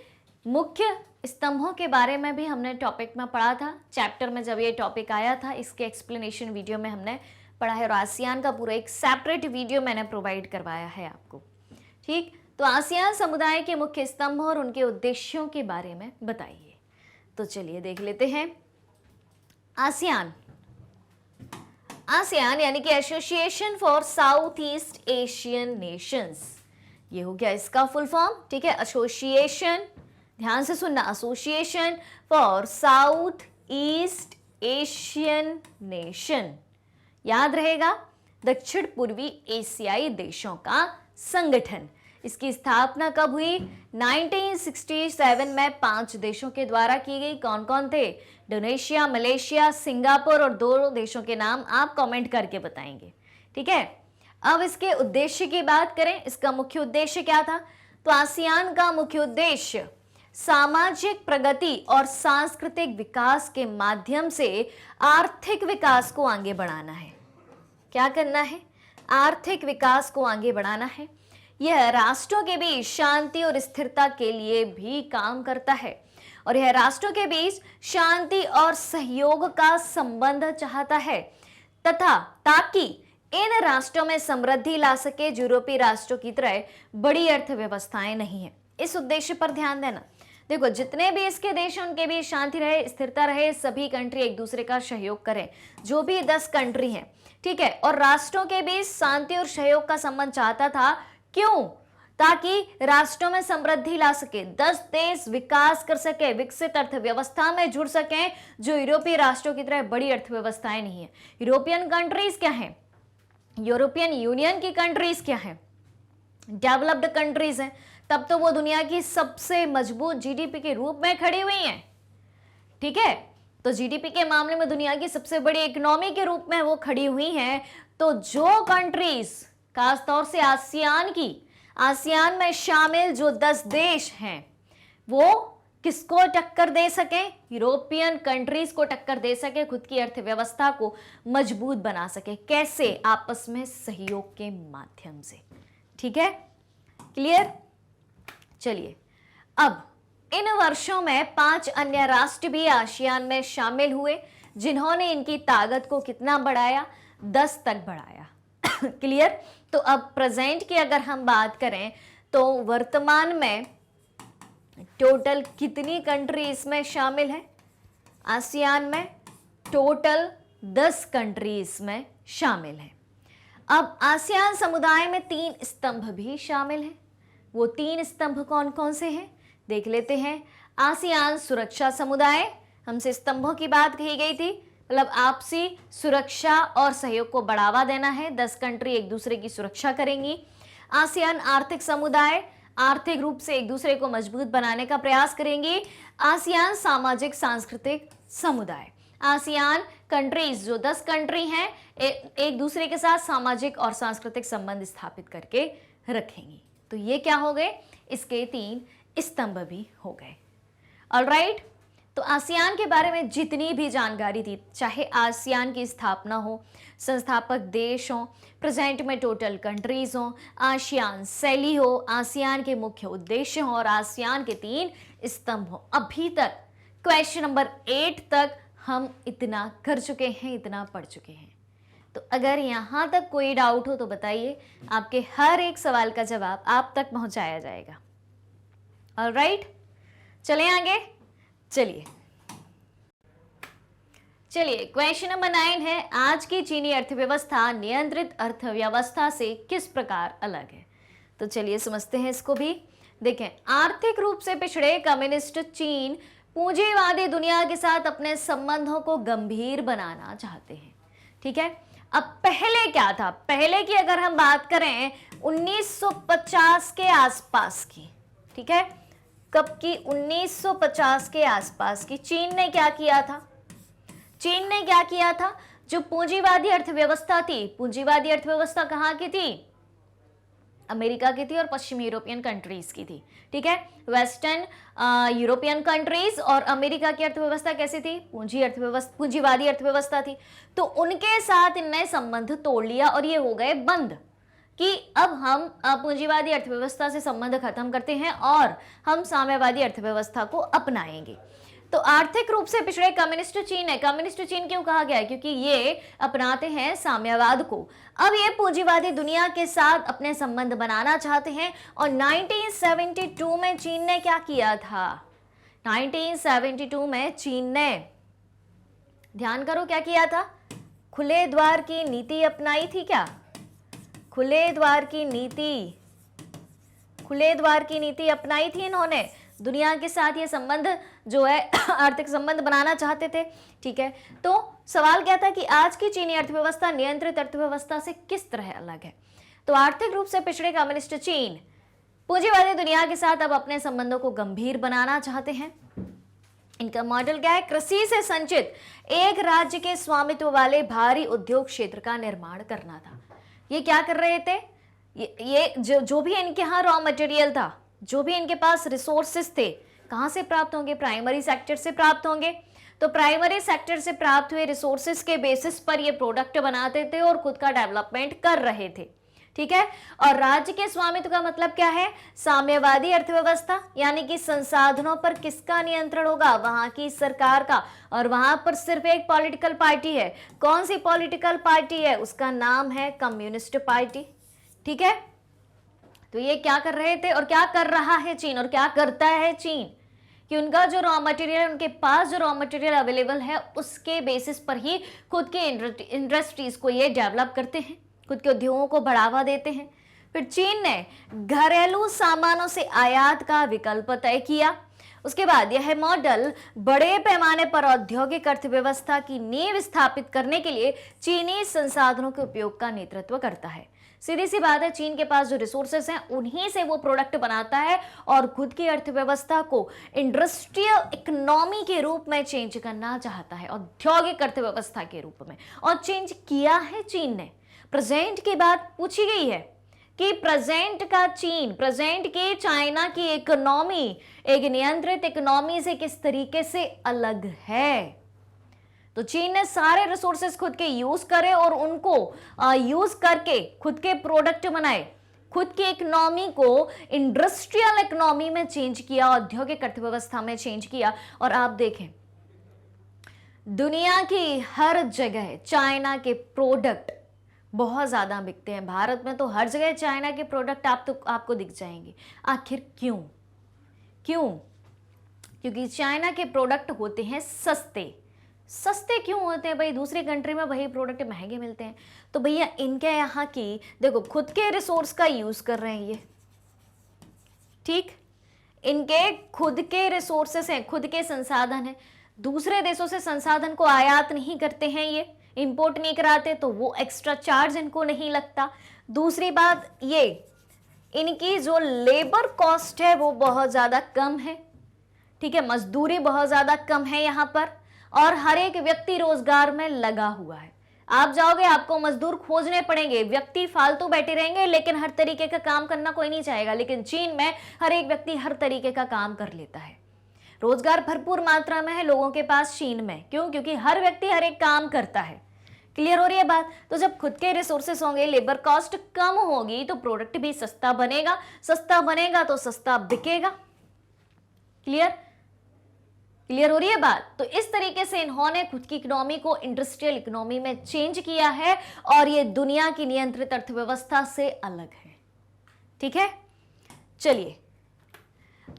मुख्य स्तंभों के बारे में भी हमने टॉपिक में पढ़ा था, चैप्टर में जब ये टॉपिक आया था इसके एक्सप्लेनेशन वीडियो में हमने पढ़ा है, और आसियान का पूरा एक सेपरेट वीडियो मैंने प्रोवाइड करवाया है आपको। ठीक, तो आसियान समुदाय के मुख्य स्तंभ और उनके उद्देश्यों के बारे में बताइए। तो चलिए देख लेते हैं। आसियान, आसियान यानी कि association for south east Asian Nations, ये हो गया इसका फुल फॉर्म। ठीक है, एसोसिएशन, ध्यान से सुनना, association for south east Asian nation, याद रहेगा, दक्षिण पूर्वी एशियाई देशों का संगठन। इसकी स्थापना कब हुई? 1967 में 5 देशों के द्वारा की गई। कौन कौन थे? इंडोनेशिया, मलेशिया, सिंगापुर, और 2 देशों के नाम आप कमेंट करके बताएंगे। ठीक है, अब इसके उद्देश्य की बात करें, इसका मुख्य उद्देश्य क्या था? तो आसियान का मुख्य उद्देश्य सामाजिक प्रगति और सांस्कृतिक विकास के माध्यम से आर्थिक विकास को आगे बढ़ाना है। क्या करना है? आर्थिक विकास को आगे बढ़ाना है। यह राष्ट्रों के बीच शांति और स्थिरता के लिए भी काम करता है, और यह राष्ट्रों के बीच शांति और सहयोग का संबंध चाहता है, तथा ताकि इन राष्ट्रों में समृद्धि ला सके, जो यूरोपीय राष्ट्रों की तरह बड़ी अर्थव्यवस्थाएं नहीं है। इस उद्देश्य पर ध्यान देना। देखो, जितने भी इसके देश हैं उनके बीच शांति रहे, स्थिरता रहे, सभी कंट्री एक दूसरे का सहयोग करें, जो भी 10 कंट्री हैं। ठीक है, और राष्ट्रों के बीच शांति और सहयोग का संबंध चाहता था। क्यों? ताकि राष्ट्रों में समृद्धि ला सके, 10 देश विकास कर सके, विकसित अर्थव्यवस्था में जुड़ सके, जो यूरोपीय राष्ट्रों की तरह बड़ी अर्थव्यवस्थाएं नहीं है। यूरोपियन कंट्रीज क्या है? यूरोपियन यूनियन की कंट्रीज क्या है? डेवलप्ड कंट्रीज हैं। तब तो वो दुनिया की सबसे मजबूत जीडीपी के रूप में खड़ी हुई हैं। ठीक है, तो जीडीपी के मामले में दुनिया की सबसे बड़ी इकोनॉमी के रूप में वो खड़ी हुई हैं। तो जो कंट्रीज, खासतौर से आसियान में शामिल जो 10 देश हैं, वो किसको टक्कर दे सके? यूरोपियन कंट्रीज को टक्कर दे सके, खुद की अर्थव्यवस्था को मजबूत बना सके। कैसे? आपस में सहयोग के माध्यम से। ठीक है, क्लियर? चलिए, अब इन वर्षों में 5 अन्य राष्ट्र भी आसियान में शामिल हुए, जिन्होंने इनकी ताकत को कितना बढ़ाया? 10 तक बढ़ाया। क्लियर? तो अब प्रेजेंट की अगर हम बात करें तो वर्तमान में टोटल कितनी कंट्री इसमें शामिल है? आसियान में टोटल 10 कंट्री इसमें शामिल है। अब आसियान समुदाय में 3 स्तंभ भी शामिल हैं। वो 3 स्तंभ कौन कौन से हैं देख लेते हैं। आसियान सुरक्षा समुदाय, हमसे स्तंभों की बात कही गई थी, मतलब आपसी सुरक्षा और सहयोग को बढ़ावा देना है, 10 कंट्री एक दूसरे की सुरक्षा करेंगी। आसियान आर्थिक समुदाय, आर्थिक रूप से एक दूसरे को मजबूत बनाने का प्रयास करेंगी। आसियान सामाजिक सांस्कृतिक समुदाय, आसियान कंट्रीज जो 10 कंट्री हैं एक दूसरे के साथ सामाजिक और सांस्कृतिक संबंध स्थापित करके रखेंगी। तो ये क्या हो गए? इसके 3 स्तंभ भी हो गए। ऑलराइट, तो आसियान के बारे में जितनी भी जानकारी थी, चाहे आसियान की स्थापना हो, संस्थापक देश हो, प्रेजेंट में टोटल कंट्रीज हो, आसियान शैली हो, आसियान के मुख्य उद्देश्य हो और आसियान के 3 स्तंभ हो, अभी तक क्वेश्चन नंबर 8 तक हम इतना कर चुके हैं, इतना पढ़ चुके हैं। तो अगर यहाँ तक कोई डाउट हो तो बताइए, आपके हर एक सवाल का जवाब आप तक पहुँचाया जाएगा। ऑलराइट, चलें आगे। चलिए क्वेश्चन नंबर 9 है, आज की चीनी अर्थव्यवस्था नियंत्रित अर्थव्यवस्था से किस प्रकार अलग है? तो चलिए समझते हैं इसको भी। देखें, आर्थिक रूप से पिछड़े कम्युनिस्ट चीन पूंजीवादी दुनिया के साथ अपने संबंधों को गंभीर बनाना चाहते हैं। ठीक है, अब पहले क्या था? पहले की अगर हम बात करें 1950 के आसपास की, ठीक है, कब की? 1950 के आसपास की। चीन ने क्या किया था? चीन ने क्या किया था? जो पूंजीवादी अर्थव्यवस्था थी, पूंजीवादी अर्थव्यवस्था कहाँ की थी? अमेरिका की थी और पश्चिमी यूरोपियन कंट्रीज की थी। ठीक है, वेस्टर्न यूरोपियन कंट्रीज और अमेरिका की अर्थव्यवस्था कैसी थी? पूंजीवादी अर्थव्यवस्था थी। तो उनके साथ इनने संबंध तोड़ लिया और ये हो गए बंद। कि अब हम पूंजीवादी अर्थव्यवस्था से संबंध खत्म करते हैं और हम साम्यवादी अर्थव्यवस्था को अपनाएंगे। तो आर्थिक रूप से पिछड़े कम्युनिस्ट चीन है। कम्युनिस्ट चीन क्यों कहा गया है? क्योंकि ये अपनाते हैं साम्यवाद को। अब ये पूंजीवादी दुनिया के साथ अपने संबंध बनाना चाहते हैं और 1972 में चीन ने क्या किया था? 1972 में चीन ने, ध्यान करो क्या किया था? खुले द्वार की नीति अपनाई थी। क्या? खुले द्वार की नीति अपनाई थी इन्होंने। दुनिया के साथ ये संबंध जो है आर्थिक संबंध बनाना चाहते थे। ठीक है, तो सवाल क्या था कि आज की चीनी अर्थव्यवस्था नियंत्रित अर्थव्यवस्था से किस तरह अलग है? तो आर्थिक रूप से पिछड़े कम्युनिस्ट चीन पूंजीवादी दुनिया के साथ अब अपने संबंधों को गंभीर बनाना चाहते हैं। इनका मॉडल क्या है? कृषि से संचित एक राज्य के स्वामित्व वाले भारी उद्योग क्षेत्र का निर्माण करना था। ये क्या कर रहे थे? ये जो भी इनके यहाँ रॉ मटेरियल था, जो भी इनके पास रिसोर्सेस थे, कहाँ से प्राप्त होंगे? प्राइमरी सेक्टर से प्राप्त होंगे। तो प्राइमरी सेक्टर से प्राप्त हुए रिसोर्सेस के बेसिस पर ये प्रोडक्ट बनाते थे और खुद का डेवलपमेंट कर रहे थे। ठीक है, और राज्य के स्वामित्व का मतलब क्या है? साम्यवादी अर्थव्यवस्था, यानी कि संसाधनों पर किसका नियंत्रण होगा? वहां की सरकार का। और वहां पर सिर्फ एक पॉलिटिकल पार्टी है। कौन सी पॉलिटिकल पार्टी है? उसका नाम है कम्युनिस्ट पार्टी। ठीक है, तो ये क्या कर रहे थे और क्या कर रहा है चीन और क्या करता है चीन कि उनका जो रॉ मटेरियल, उनके पास जो रॉ मटेरियल अवेलेबल है उसके बेसिस पर ही खुद के इंडस्ट्रीज को ये डेवलप करते हैं, खुद के उद्योगों को बढ़ावा देते हैं। फिर चीन ने घरेलू सामानों से आयात का विकल्प तय किया। उसके बाद यह मॉडल बड़े पैमाने पर औद्योगिक अर्थव्यवस्था की नींव स्थापित करने के लिए चीनी संसाधनों के उपयोग का नेतृत्व करता है। सीधी सी बात है, चीन के पास जो रिसोर्सेस हैं उन्हीं से वो प्रोडक्ट बनाता है और खुद की अर्थव्यवस्था को इंडस्ट्रियल इकोनॉमी के रूप में चेंज करना चाहता है, औद्योगिक अर्थव्यवस्था के रूप में। और चेंज किया है चीन ने। प्रेजेंट की बात पूछी गई है कि प्रेजेंट की चाइना की इकोनॉमी एक नियंत्रित इकोनॉमी से किस तरीके से अलग है। तो चीन ने सारे रिसोर्सेस खुद के यूज करे और उनको यूज करके खुद के प्रोडक्ट बनाए, खुद की इकोनॉमी को इंडस्ट्रियल इकोनॉमी में चेंज किया, औद्योगिक अर्थव्यवस्था में चेंज किया। और आप देखें, दुनिया की हर जगह चाइना के प्रोडक्ट बहुत ज्यादा बिकते हैं। भारत में तो हर जगह चाइना के प्रोडक्ट आपको दिख जाएंगे। आखिर क्यों? क्योंकि चाइना के प्रोडक्ट होते हैं सस्ते क्यों होते हैं भाई? दूसरी कंट्री में वही प्रोडक्ट महंगे मिलते हैं। तो भैया इनके यहाँ की देखो खुद के रिसोर्स का यूज कर रहे हैं ये। ठीक, इनके खुद के रिसोर्सेस हैं, खुद के संसाधन हैं। दूसरे देशों से संसाधन को आयात नहीं करते हैं, ये इंपोर्ट नहीं कराते, तो वो एक्स्ट्रा चार्ज इनको नहीं लगता। दूसरी बात ये, इनकी जो लेबर कॉस्ट है वो बहुत ज्यादा कम है। ठीक है, मजदूरी बहुत ज्यादा कम है यहाँ पर और हर एक व्यक्ति रोजगार में लगा हुआ है। आप जाओगे आपको मजदूर खोजने पड़ेंगे, व्यक्ति फालतू बैठे रहेंगे लेकिन हर तरीके का काम करना कोई नहीं चाहेगा। लेकिन चीन में हर एक व्यक्ति हर तरीके का काम कर लेता है, रोजगार भरपूर मात्रा में है लोगों के पास चीन में। क्यों? क्योंकि हर व्यक्ति हर एक काम करता है। क्लियर हो रही है बात? तो जब खुद के रिसोर्सेस होंगे, लेबर कॉस्ट कम होगी तो प्रोडक्ट भी सस्ता बनेगा तो सस्ता बिकेगा। क्लियर हो रही है बात? तो इस तरीके से इन्होंने खुद की इकोनॉमी को इंडस्ट्रियल इकोनॉमी में चेंज किया है और ये दुनिया की नियंत्रित अर्थव्यवस्था से अलग है। ठीक है, चलिए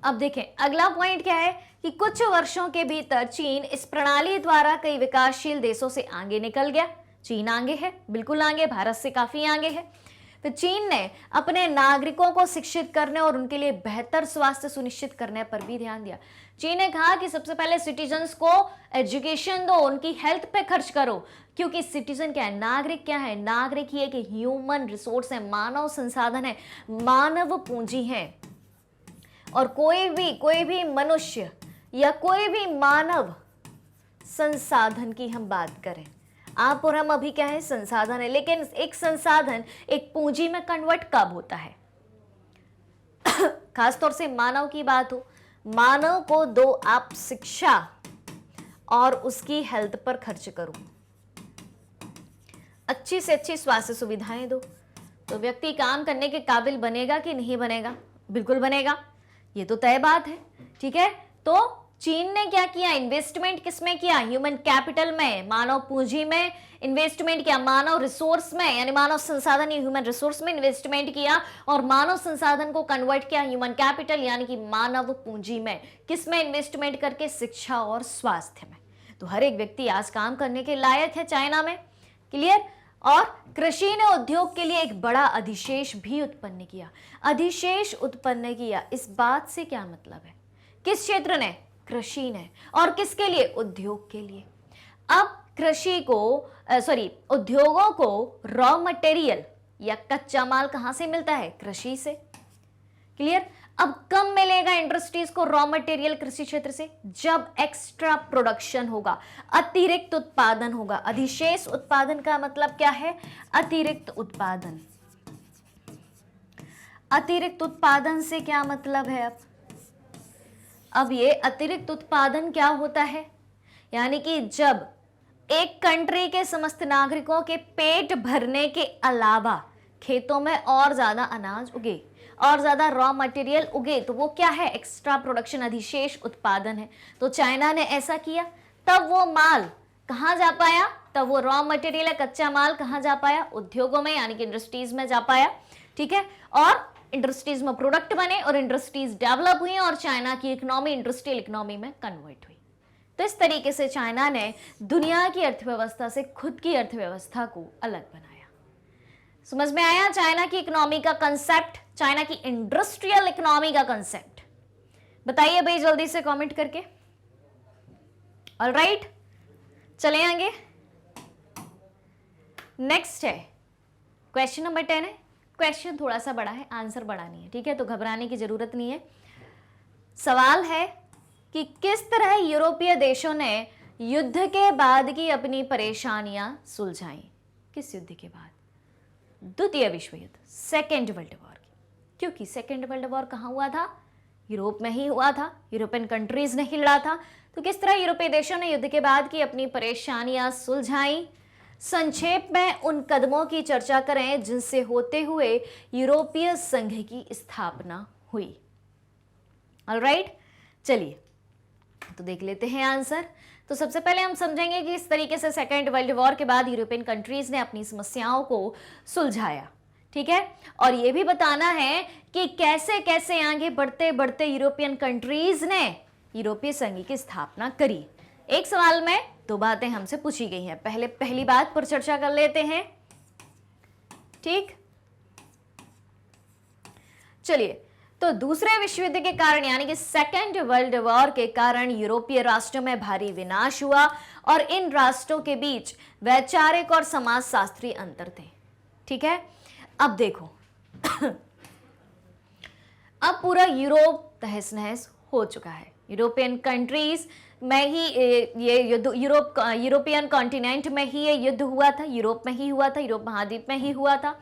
अब देखें अगला पॉइंट क्या है कि कुछ वर्षों के भीतर चीन इस प्रणाली द्वारा कई विकासशील देशों से आगे निकल गया। चीन आगे है, बिल्कुल आगे, भारत से काफी आगे है। तो चीन ने अपने नागरिकों को शिक्षित करने और उनके लिए बेहतर स्वास्थ्य सुनिश्चित करने पर भी ध्यान दिया। चीन ने कहा कि सबसे पहले सिटीजन्स को एजुकेशन दो, उनकी हेल्थ पे खर्च करो। क्योंकि सिटीजन क्या है? नागरिक क्या है? नागरिक ही एक ह्यूमन रिसोर्स है, मानव संसाधन है, मानव पूंजी है। और कोई भी मनुष्य या कोई भी मानव संसाधन की हम बात करें, आप और हम अभी क्या है? संसाधन है। लेकिन एक संसाधन एक पूंजी में कन्वर्ट कब होता है? खासतौर से मानव की बात हो, मानव को दो आप शिक्षा और उसकी हेल्थ पर खर्च करो, अच्छी से अच्छी स्वास्थ्य सुविधाएं दो, तो व्यक्ति काम करने के काबिल बनेगा कि नहीं बनेगा? बिल्कुल बनेगा, ये तो तय बात है। ठीक है, तो चीन ने क्या किया? इन्वेस्टमेंट किसमें किया? ह्यूमन कैपिटल में, मानव पूंजी में इन्वेस्टमेंट किया, मानव रिसोर्स में, यानी मानव संसाधन या ह्यूमन रिसोर्स में इन्वेस्टमेंट किया, और मानव संसाधन को कन्वर्ट किया ह्यूमन कैपिटल यानी कि मानव पूंजी में। किसमें इन्वेस्टमेंट करके? शिक्षा और स्वास्थ्य में। तो हर एक व्यक्ति आज काम करने के लायक है चाइना में। क्लियर? और कृषि ने उद्योग के लिए एक बड़ा अधिशेष भी उत्पन्न किया। अधिशेष उत्पन्न किया, इस बात से क्या मतलब है? किस क्षेत्र ने? कृषि ने। और किसके लिए? उद्योग के लिए। अब कृषि को उद्योगों को रॉ मटेरियल या कच्चा माल कहां से मिलता है? कृषि से। क्लियर? अब कब मिलेगा इंडस्ट्रीज को रॉ मटेरियल कृषि क्षेत्र से? जब एक्स्ट्रा प्रोडक्शन होगा, अतिरिक्त उत्पादन होगा। अधिशेष उत्पादन का मतलब क्या है? अतिरिक्त उत्पादन। अतिरिक्त उत्पादन से क्या मतलब है? अब ये अतिरिक्त उत्पादन क्या होता है? यानी कि जब एक कंट्री के समस्त नागरिकों के पेट भरने के अलावा खेतों में और ज्यादा अनाज उगे और ज्यादा रॉ मटेरियल उगे, तो वो क्या है? एक्स्ट्रा प्रोडक्शन, अधिशेष उत्पादन है। तो चाइना ने ऐसा किया, तब वो माल कहां जा पाया? तब वो रॉ मटेरियल है, कच्चा माल कहां जा पाया? उद्योगों में, यानी कि इंडस्ट्रीज में जा पाया। ठीक है, और इंडस्ट्रीज में प्रोडक्ट बने और इंडस्ट्रीज डेवलप हुई और चाइना की इकोनॉमी इंडस्ट्रियल इकोनॉमी में कन्वर्ट हुई। तो इस तरीके से चाइना ने दुनिया की अर्थव्यवस्था से खुद की अर्थव्यवस्था को अलग बनाया। समझ में आया चाइना की इकोनॉमी का कंसेप्ट, चाइना की इंडस्ट्रियल इकोनॉमी का कंसेप्ट? बताइए भाई जल्दी से कमेंट करके। ऑलराइट, चले आगे। नेक्स्ट है क्वेश्चन नंबर 10 है। क्वेश्चन थोड़ा सा बड़ा है, आंसर बड़ा नहीं है। ठीक है, तो घबराने की जरूरत नहीं है। सवाल है कि किस तरह यूरोपीय देशों ने युद्ध के बाद की अपनी परेशानियां सुलझाई? किस युद्ध के बाद? द्वितीय विश्व युद्ध, सेकेंड वर्ल्ड वॉर। क्योंकि सेकेंड वर्ल्ड वॉर कहां हुआ था? यूरोप में ही हुआ था, यूरोपियन कंट्रीज ने ही लड़ा था। तो किस तरह यूरोपीय देशों ने युद्ध के बाद की अपनी परेशानियां सुलझाई? संक्षेप में उन कदमों की चर्चा करें जिनसे होते हुए यूरोपीय संघ की स्थापना हुई। ऑलराइट, चलिए तो देख लेते हैं आंसर। तो सबसे पहले हम समझेंगे कि इस तरीके से सेकेंड वर्ल्ड वॉर के बाद यूरोपियन कंट्रीज ने अपनी समस्याओं को सुलझाया। ठीक है, और यह भी बताना है कि कैसे कैसे आगे बढ़ते बढ़ते यूरोपियन कंट्रीज ने यूरोपीय संघ की स्थापना करी। एक सवाल में दो बातें हमसे पूछी गई हैं। पहले पहली बात पर चर्चा कर लेते हैं। ठीक, चलिए, तो दूसरे विश्व युद्ध के कारण यानी कि सेकेंड वर्ल्ड वॉर के कारण यूरोपीय राष्ट्रों में भारी विनाश हुआ और इन राष्ट्रों के बीच वैचारिक और समाजशास्त्रीय अंतर थे। ठीक है, अब देखो अब पूरा यूरोप तहस नहस हो चुका है। यूरोपियन कंट्रीज में ही ये युद्ध, यूरोपियन कॉन्टिनेंट में ही ये युद्ध हुआ था, यूरोप में ही हुआ था, यूरोप महाद्वीप में ही हुआ था।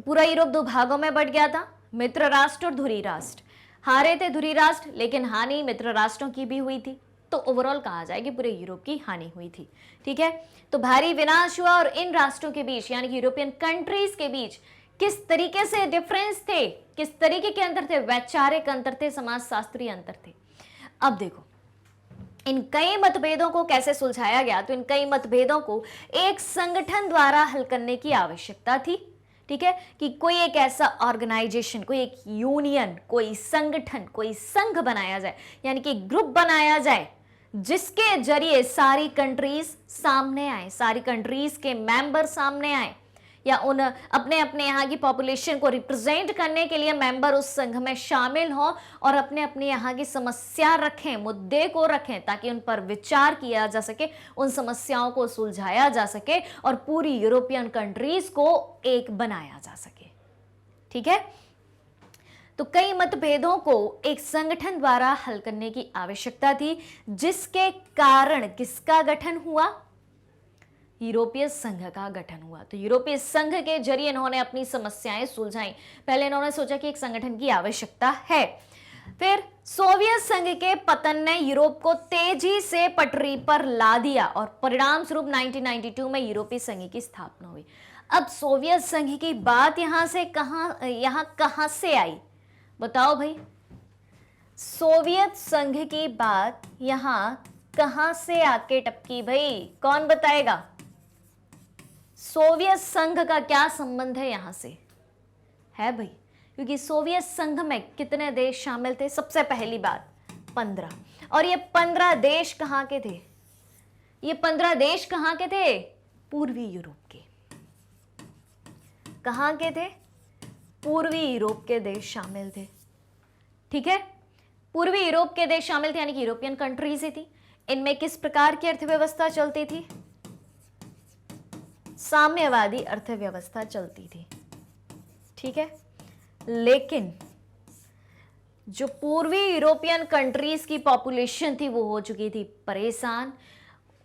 पूरा यूरोप दो भागों में बट गया था, मित्र राष्ट्र और धुरी राष्ट्र। हारे थे धुरी राष्ट्र, लेकिन हानि मित्र राष्ट्रों की भी हुई थी। तो ओवरऑल कहा जाए कि पूरे यूरोप की हानि हुई थी। ठीक है, तो भारी विनाश हुआ और इन राष्ट्रों के बीच यानी कि यूरोपियन कंट्रीज के बीच किस तरीके से डिफरेंस थे, किस तरीके के अंतर थे? वैचारिक अंतर थे, समाजशास्त्रीय अंतर थे। अब देखो इन कई मतभेदों को कैसे सुलझाया गया? तो इन कई मतभेदों को एक संगठन द्वारा हल करने की आवश्यकता थी। ठीक है, कि कोई एक ऐसा ऑर्गेनाइजेशन, कोई एक यूनियन, कोई संगठन, कोई संघ बनाया जाए, यानी कि ग्रुप बनाया जाए जिसके जरिए सारी कंट्रीज सामने आए, सारी कंट्रीज के मेंबर सामने आए, या उन अपने अपने यहाँ की पॉपुलेशन को रिप्रेजेंट करने के लिए मेंबर उस संघ में शामिल हों और अपने अपने यहाँ की समस्या रखें, मुद्दे को रखें, ताकि उन पर विचार किया जा सके, उन समस्याओं को सुलझाया जा सके और पूरी यूरोपियन कंट्रीज को एक बनाया जा सके। ठीक है, तो कई मतभेदों को एक संगठन द्वारा हल करने की आवश्यकता थी, जिसके कारण किसका गठन हुआ? यूरोपीय संघ का गठन हुआ। तो यूरोपीय संघ के जरिए इन्होंने अपनी समस्याएं सुलझाई। पहले इन्होंने सोचा कि एक संगठन की आवश्यकता है। फिर सोवियत संघ के पतन ने यूरोप को तेजी से पटरी पर ला दिया और परिणाम स्वरूप 1992 में यूरोपीय संघ की स्थापना हुई। अब सोवियत संघ की बात यहाँ कहां से आई, बताओ भाई। सोवियत संघ की बात यहां कहां से आके टपकी भाई, कौन बताएगा। सोवियत संघ का क्या संबंध है यहां से, है भाई, क्योंकि सोवियत संघ में कितने देश शामिल थे, सबसे पहली बात 15। और ये 15 देश कहां के थे, ये 15 देश कहां के थे, पूर्वी यूरोप के। कहां के थे, पूर्वी यूरोप के देश शामिल थे। ठीक है, पूर्वी यूरोप के देश शामिल थे, यानी कि यूरोपियन कंट्रीज ही थी। इनमें किस प्रकार की अर्थव्यवस्था चलती थी, साम्यवादी अर्थव्यवस्था चलती थी। ठीक है, लेकिन जो पूर्वी यूरोपियन कंट्रीज की पॉपुलेशन थी वो हो चुकी थी परेशान।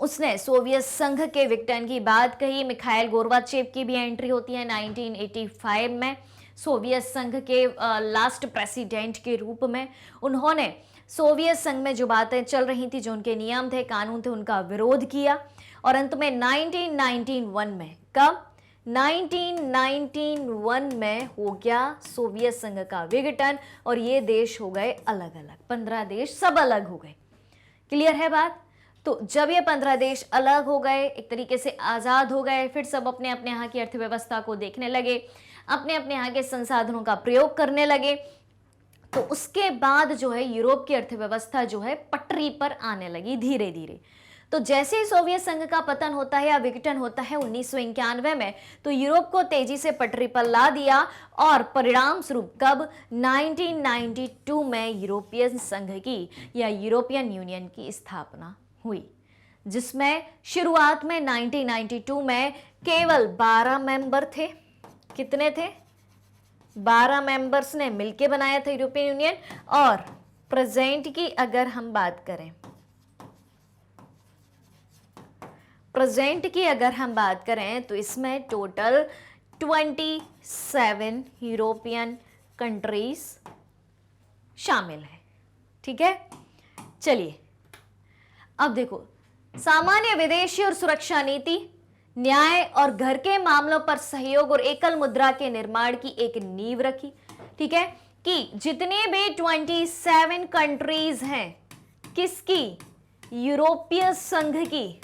उसने सोवियत संघ के विघटन की बात कही। मिखाइल गोर्बाचेव की भी एंट्री होती है 1985 में सोवियत संघ के लास्ट प्रेसिडेंट के रूप में। उन्होंने सोवियत संघ में जो बातें चल रही थी, जो उनके नियम थे, कानून थे, उनका विरोध किया। और अंत में 1991 में, कब, 1991 में हो गया सोवियत संघ का विघटन और ये देश हो गए अलग अलग, 15 देश सब अलग हो गए। क्लियर है बात। तो जब ये 15 देश अलग हो गए, एक तरीके से आजाद हो गए, फिर सब अपने अपने यहाँ की अर्थव्यवस्था को देखने लगे, अपने अपने यहाँ के संसाधनों का प्रयोग करने लगे। तो उसके बाद जो है यूरोप की अर्थव्यवस्था जो है पटरी पर आने लगी धीरे धीरे। तो जैसे ही सोवियत संघ का पतन होता है या विघटन होता है 1991 में, तो यूरोप को तेजी से पटरी पर ला दिया और परिणाम स्वरूप कब, 1992 में यूरोपियन संघ की या यूरोपियन यूनियन की स्थापना हुई, जिसमें शुरुआत में 1992 में केवल 12 मेंबर थे। कितने थे, 12 मेंबर्स ने मिलकर बनाया था यूरोपियन यूनियन। और प्रेजेंट की अगर हम बात करें, प्रेजेंट की अगर हम बात करें तो इसमें टोटल 27 यूरोपियन कंट्रीज शामिल है। ठीक है, चलिए अब देखो, सामान्य विदेशी और सुरक्षा नीति, न्याय और घर के मामलों पर सहयोग और एकल मुद्रा के निर्माण की एक नींव रखी। ठीक है, कि जितने भी 27 कंट्रीज हैं, किसकी, यूरोपीय संघ की,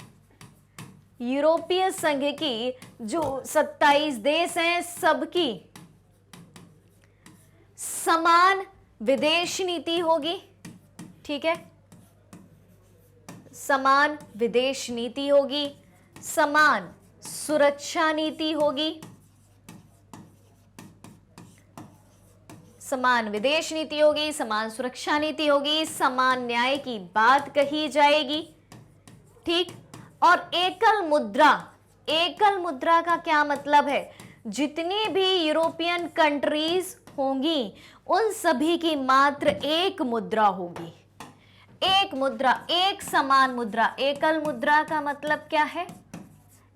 यूरोपीय संघ की जो 27 देश हैं, सबकी समान विदेश नीति होगी। ठीक है, समान विदेश नीति होगी, समान सुरक्षा नीति होगी, समान विदेश नीति होगी, समान सुरक्षा नीति होगी, समान न्याय की बात कही जाएगी। ठीक, और एकल मुद्रा, एकल मुद्रा का क्या मतलब है, जितनी भी यूरोपियन कंट्रीज होंगी उन सभी की मात्र एक मुद्रा होगी, एक मुद्रा, एक समान मुद्रा। एकल मुद्रा का मतलब क्या है,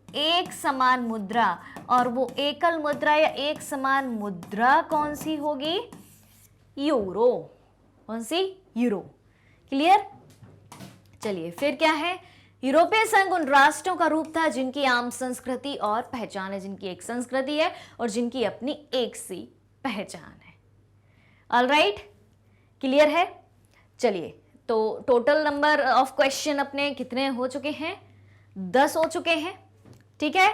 एक समान मुद्रा। और वो एकल मुद्रा या एक समान मुद्रा कौन सी होगी, यूरो। कौन सी, यूरो। क्लियर। चलिए फिर क्या है, यूरोपीय संघ उन राष्ट्रों का रूप था जिनकी आम संस्कृति और पहचान है, जिनकी एक संस्कृति है और जिनकी अपनी एक सी पहचान है। ऑलराइट, क्लियर है। चलिए, तो टोटल नंबर ऑफ क्वेश्चन अपने कितने हो चुके हैं, 10 हो चुके हैं। ठीक है,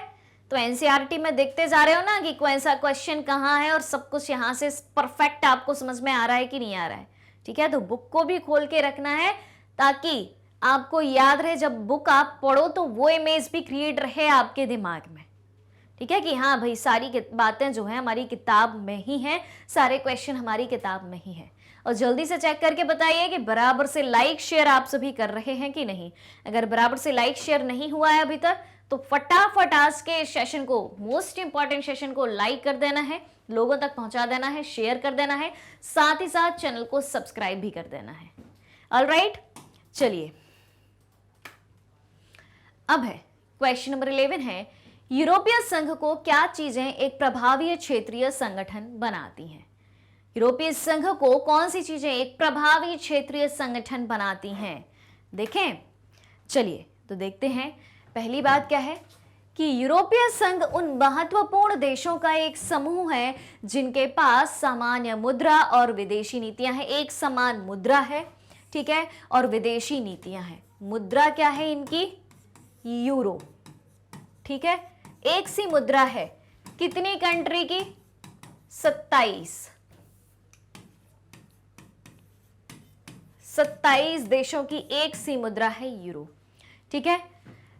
तो एनसीईआरटी में देखते जा रहे हो ना कि कौन सा क्वेश्चन कहाँ है और सब कुछ यहाँ से परफेक्ट आपको समझ में आ रहा है कि नहीं आ रहा है। ठीक है, तो बुक को भी खोल के रखना है ताकि आपको याद रहे, जब बुक आप पढ़ो तो वो इमेज भी क्रिएट रहे आपके दिमाग में। ठीक है, कि हाँ भाई सारी बातें जो है हमारी किताब में ही हैं, सारे क्वेश्चन हमारी किताब में ही हैं। और जल्दी से चेक करके बताइए कि बराबर से लाइक शेयर आप सभी कर रहे हैं कि नहीं। अगर बराबर से लाइक शेयर नहीं हुआ है अभी तक तो फटाफट आज के सेशन को, मोस्ट इंपॉर्टेंट सेशन को लाइक कर देना है, लोगों तक पहुंचा देना है, शेयर कर देना है, साथ ही साथ चैनल को सब्सक्राइब भी कर देना है। ऑलराइट, चलिए अब है क्वेश्चन नंबर 11 है, यूरोपीय संघ को क्या चीजें एक प्रभावी क्षेत्रीय संगठन बनाती हैं। यूरोपीय संघ को कौन सी चीजें एक प्रभावी क्षेत्रीय संगठन बनाती हैं, देखें। चलिए तो देखते हैं। पहली बात क्या है, कि यूरोपीय संघ उन महत्वपूर्ण देशों का एक समूह है जिनके पास सामान्य मुद्रा और विदेशी नीतियां हैं। एक समान मुद्रा है, ठीक है, और विदेशी नीतियां हैं। मुद्रा क्या है इनकी? यूरो, ठीक है। एक सी मुद्रा है, कितनी कंट्री की? 27 देशों की एक सी मुद्रा है यूरो, ठीक है।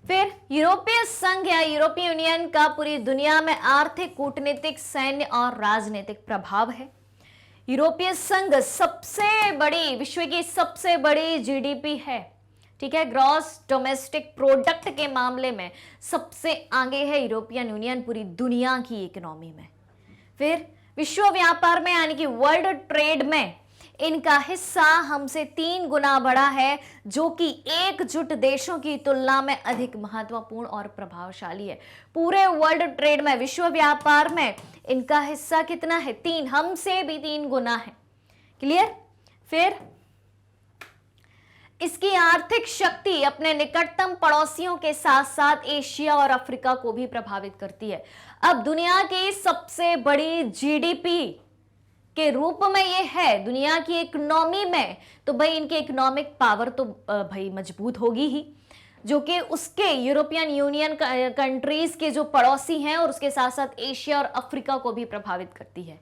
फिर यूरोपीय संघ या यूरोपीय यूनियन का पूरी दुनिया में आर्थिक, कूटनीतिक, सैन्य और राजनीतिक प्रभाव है। यूरोपीय संघ सबसे बड़ी, विश्व की सबसे बड़ी जीडीपी है, ठीक है। ग्रॉस डोमेस्टिक प्रोडक्ट के मामले में सबसे आगे है यूरोपियन यूनियन पूरी दुनिया की इकोनॉमी में। फिर विश्व व्यापार में यानी कि वर्ल्ड ट्रेड में इनका हिस्सा हमसे 3 गुना बड़ा है, जो कि एकजुट देशों की तुलना में अधिक महत्वपूर्ण और प्रभावशाली है। पूरे वर्ल्ड ट्रेड में, विश्व व्यापार में इनका हिस्सा कितना है? 3, हमसे भी 3 गुना है। क्लियर? फिर इसकी आर्थिक शक्ति अपने निकटतम पड़ोसियों के साथ साथ एशिया और अफ्रीका को भी प्रभावित करती है। अब दुनिया की सबसे बड़ी जीडीपी के रूप में ये है दुनिया की इकोनॉमी में, तो भाई इनकी इकोनॉमिक पावर तो भाई मजबूत होगी ही, जो कि उसके यूरोपियन यूनियन कंट्रीज के जो पड़ोसी हैं और उसके साथ साथ एशिया और अफ्रीका को भी प्रभावित करती है।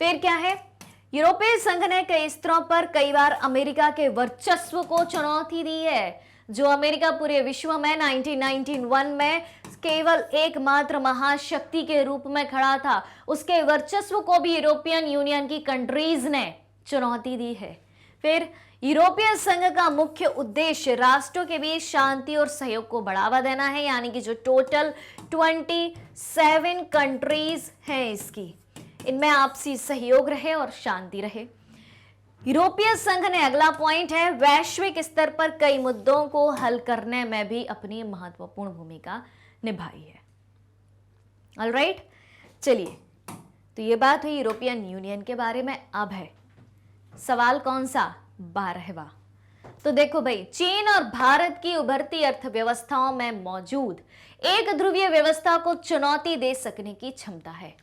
फिर क्या है? यूरोपीय संघ ने कई स्तरों पर कई बार अमेरिका के वर्चस्व को चुनौती दी है। जो अमेरिका पूरे विश्व में 1991 में केवल एकमात्र महाशक्ति के रूप में खड़ा था, उसके वर्चस्व को भी यूरोपियन यूनियन की कंट्रीज ने चुनौती दी है। फिर यूरोपीय संघ का मुख्य उद्देश्य राष्ट्रों के बीच शांति और सहयोग को बढ़ावा देना है, यानी कि जो टोटल 27 कंट्रीज हैं इसकी, इनमें आपसी सहयोग रहे और शांति रहे। यूरोपीय संघ ने, अगला पॉइंट है, वैश्विक स्तर पर कई मुद्दों को हल करने में भी अपनी महत्वपूर्ण भूमिका निभाई है। ऑलराइट, चलिए, तो ये बात हुई यूरोपियन यूनियन के बारे में। अब है सवाल कौन सा? 12वां। तो देखो भाई, चीन और भारत की उभरती अर्थव्यवस्थाओं में मौजूद एक ध्रुवीय व्यवस्था को चुनौती दे सकने की क्षमता है।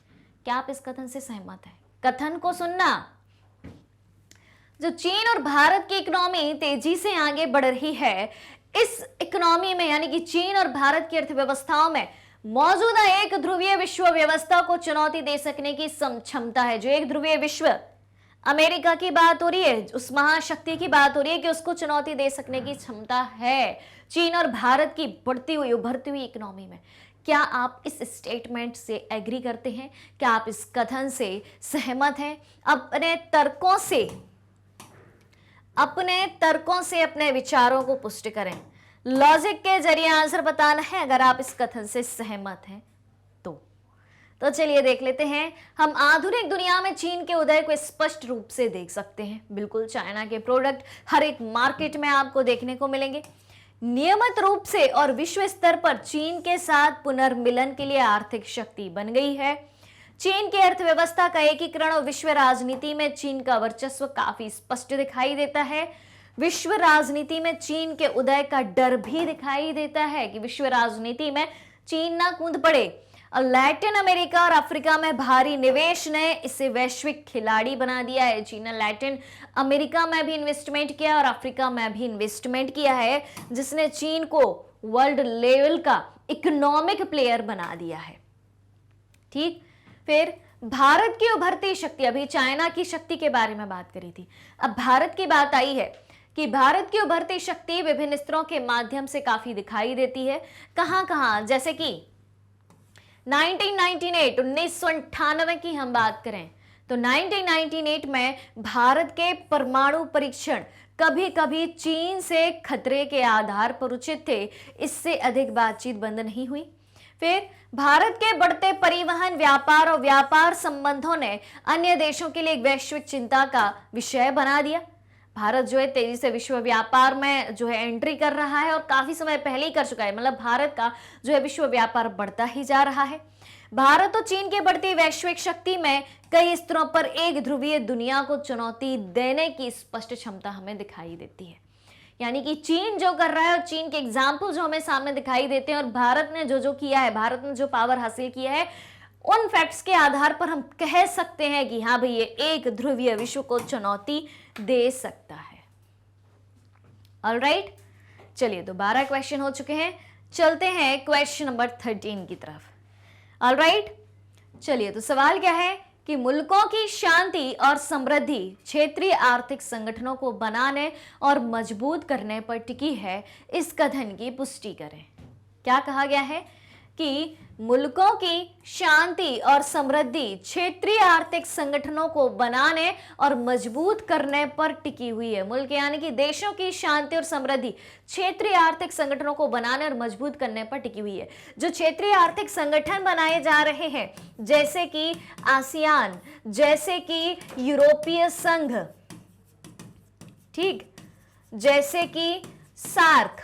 क्या आप इस कथन से सहमत हैं? कथन को सुनना। जो चीन और भारत की इकोनॉमी तेजी से आगे बढ़ रही है, इस इकोनॉमी में यानी कि चीन और भारत की अर्थव्यवस्थाओं में मौजूदा एक ध्रुवीय विश्व व्यवस्था को चुनौती दे सकने की क्षमता है। जो एक ध्रुवीय विश्व, अमेरिका की बात हो रही है, उस महाशक्ति की बात हो रही है कि उसको चुनौती दे सकने की क्षमता है चीन और भारत की बढ़ती हुई, उभरती हुई इकोनॉमी में। क्या आप इस स्टेटमेंट से एग्री करते हैं? क्या आप इस कथन से सहमत हैं? अपने तर्कों से अपने विचारों को पुष्ट करें। लॉजिक के जरिए आंसर बताना है अगर आप इस कथन से सहमत हैं तो चलिए देख लेते हैं। हम आधुनिक दुनिया में चीन के उदय को स्पष्ट रूप से देख सकते हैं। बिल्कुल, चाइना के प्रोडक्ट हर एक मार्केट में आपको देखने को मिलेंगे। नियमित रूप से और विश्व स्तर पर चीन के साथ पुनर्मिलन के लिए आर्थिक शक्ति बन गई है। चीन की अर्थव्यवस्था का एकीकरण और विश्व राजनीति में चीन का वर्चस्व काफी स्पष्ट दिखाई देता है। विश्व राजनीति में चीन के उदय का डर भी दिखाई देता है कि विश्व राजनीति में चीन ना कूद पड़े। और लैटिन अमेरिका और अफ्रीका में भारी निवेश ने इसे वैश्विक खिलाड़ी बना दिया है। चीन ने लैटिन अमेरिका में भी इन्वेस्टमेंट किया और अफ्रीका में भी इन्वेस्टमेंट किया है, जिसने चीन को वर्ल्ड लेवल का इकोनॉमिक प्लेयर बना दिया है। ठीक, फिर भारत की उभरती शक्ति, अभी चाइना की शक्ति के बारे में बात करी थी, अब भारत की बात आई है कि भारत की उभरती शक्ति विभिन्न स्तरों के माध्यम से काफी दिखाई देती है। कहां, जैसे कि 1998 की हम बात करें तो 1998 में भारत के परमाणु परीक्षण कभी कभी चीन से खतरे के आधार पर उचित थे, इससे अधिक बातचीत बंद नहीं हुई। फिर भारत के बढ़ते परिवहन, व्यापार और व्यापार संबंधों ने अन्य देशों के लिए एक वैश्विक चिंता का विषय बना दिया। भारत जो है तेजी से विश्व व्यापार में जो है एंट्री कर रहा है और काफी समय पहले ही कर चुका है। मतलब भारत का जो है विश्व व्यापार बढ़ता ही जा रहा है। भारत और चीन की बढ़ती वैश्विक शक्ति में कई स्तरों पर एक ध्रुवीय दुनिया को चुनौती देने की स्पष्ट क्षमता हमें दिखाई देती है। यानी कि चीन जो कर रहा है और चीन के एग्जाम्पल जो हमें सामने दिखाई देते हैं और भारत ने जो जो किया है, भारत ने जो पावर हासिल किया है, उन फैक्ट्स के आधार पर हम कह सकते हैं कि हाँ भाई ये एक ध्रुवीय विश्व को चुनौती दे सकता है। ऑलराइट, चलिए तो 12 क्वेश्चन हो चुके हैं, चलते हैं क्वेश्चन नंबर 13 की तरफ। ऑलराइट, चलिए तो सवाल क्या है कि मुल्कों की शांति और समृद्धि क्षेत्रीय आर्थिक संगठनों को बनाने और मजबूत करने पर टिकी है, इस कथन की पुष्टि करें। क्या कहा गया है कि मुल्कों की शांति और समृद्धि क्षेत्रीय आर्थिक संगठनों को बनाने और मजबूत करने पर टिकी हुई है। मुल्क यानी कि देशों की शांति और समृद्धि क्षेत्रीय आर्थिक संगठनों को बनाने और मजबूत करने पर टिकी हुई है। जो क्षेत्रीय आर्थिक संगठन बनाए जा रहे हैं, जैसे कि आसियान, जैसे कि यूरोपीय संघ, ठीक, जैसे कि सार्क,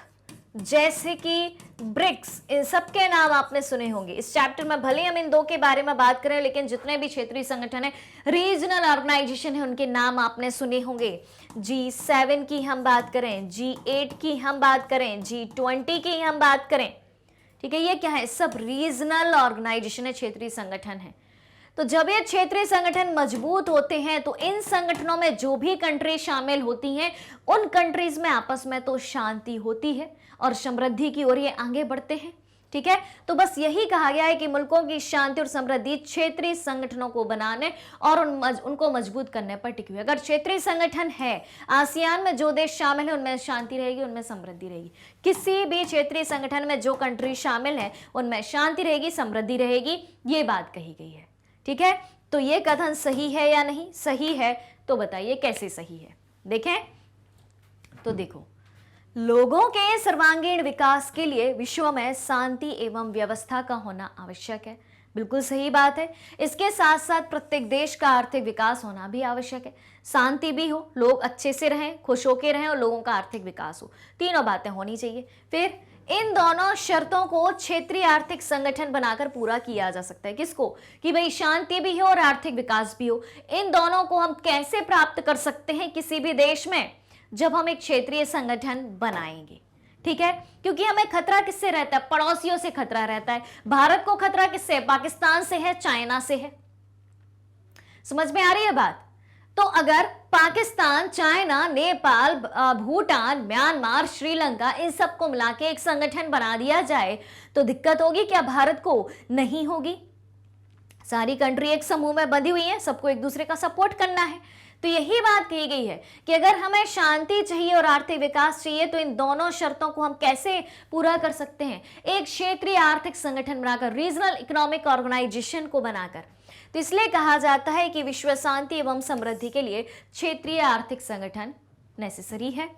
जैसे कि ब्रिक्स, इन सब के नाम आपने सुने होंगे। इस चैप्टर में भले हम इन दो के बारे में बात करें, लेकिन जितने भी क्षेत्रीय संगठन है, रीजनल ऑर्गेनाइजेशन है, उनके नाम आपने सुने होंगे। G7 की हम बात करें, G8 की हम बात करें, G20 की हम बात करें, ठीक है, ये क्या है, सब रीजनल ऑर्गेनाइजेशन है, क्षेत्रीय संगठन है। तो जब ये क्षेत्रीय संगठन मजबूत होते हैं तो इन संगठनों में जो भी कंट्री शामिल होती हैं, उन कंट्रीज में आपस में तो शांति होती है और समृद्धि की ओर ये आगे बढ़ते हैं, ठीक है। तो बस यही कहा गया है कि मुल्कों की शांति और समृद्धि क्षेत्रीय संगठनों को बनाने और उनको मजबूत करने पर टिकी हुई है। अगर क्षेत्रीय संगठन है, आसियान में जो देश शामिल है उनमें शांति रहेगी, उनमें समृद्धि रहेगी। किसी भी क्षेत्रीय संगठन में जो कंट्री शामिल है उनमें शांति रहेगी, समृद्धि रहेगी, ये बात कही गई है, ठीक है। तो ये कथन सही है या नहीं? सही है, तो बताइए कैसे सही है। देखें तो देखो, लोगों के सर्वांगीण विकास के लिए विश्व में शांति एवं व्यवस्था का होना आवश्यक है। बिल्कुल सही बात है। इसके साथ साथ प्रत्येक देश का आर्थिक विकास होना भी आवश्यक है। शांति भी हो, लोग अच्छे से रहें, खुश होकर रहें और लोगों का आर्थिक विकास हो, तीनों बातें होनी चाहिए। फिर इन दोनों शर्तों को क्षेत्रीय आर्थिक संगठन बनाकर पूरा किया जा सकता है। किसको? कि भाई शांति भी हो और आर्थिक विकास भी हो। इन दोनों को हम कैसे प्राप्त कर सकते हैं किसी भी देश में? जब हम एक क्षेत्रीय संगठन बनाएंगे, ठीक है। क्योंकि हमें खतरा किससे रहता है? पड़ोसियों से खतरा रहता है। भारत को खतरा किससे? पाकिस्तान से है, चाइना से है। समझ में आ रही है बात? तो अगर पाकिस्तान, चाइना, नेपाल, भूटान, म्यांमार, श्रीलंका, इन सबको मिला के एक संगठन बना दिया जाए तो दिक्कत होगी क्या भारत को? नहीं होगी। सारी कंट्री एक समूह में बंधी हुई है, सबको एक दूसरे का सपोर्ट करना है। तो यही बात कही गई है कि अगर हमें शांति चाहिए और आर्थिक विकास चाहिए तो इन दोनों शर्तों को हम कैसे पूरा कर सकते हैं? एक क्षेत्रीय आर्थिक संगठन बनाकर, रीजनल इकोनॉमिक ऑर्गेनाइजेशन को बनाकर। तो इसलिए कहा जाता है कि विश्व शांति एवं समृद्धि के लिए क्षेत्रीय आर्थिक संगठन नेसेसरी है,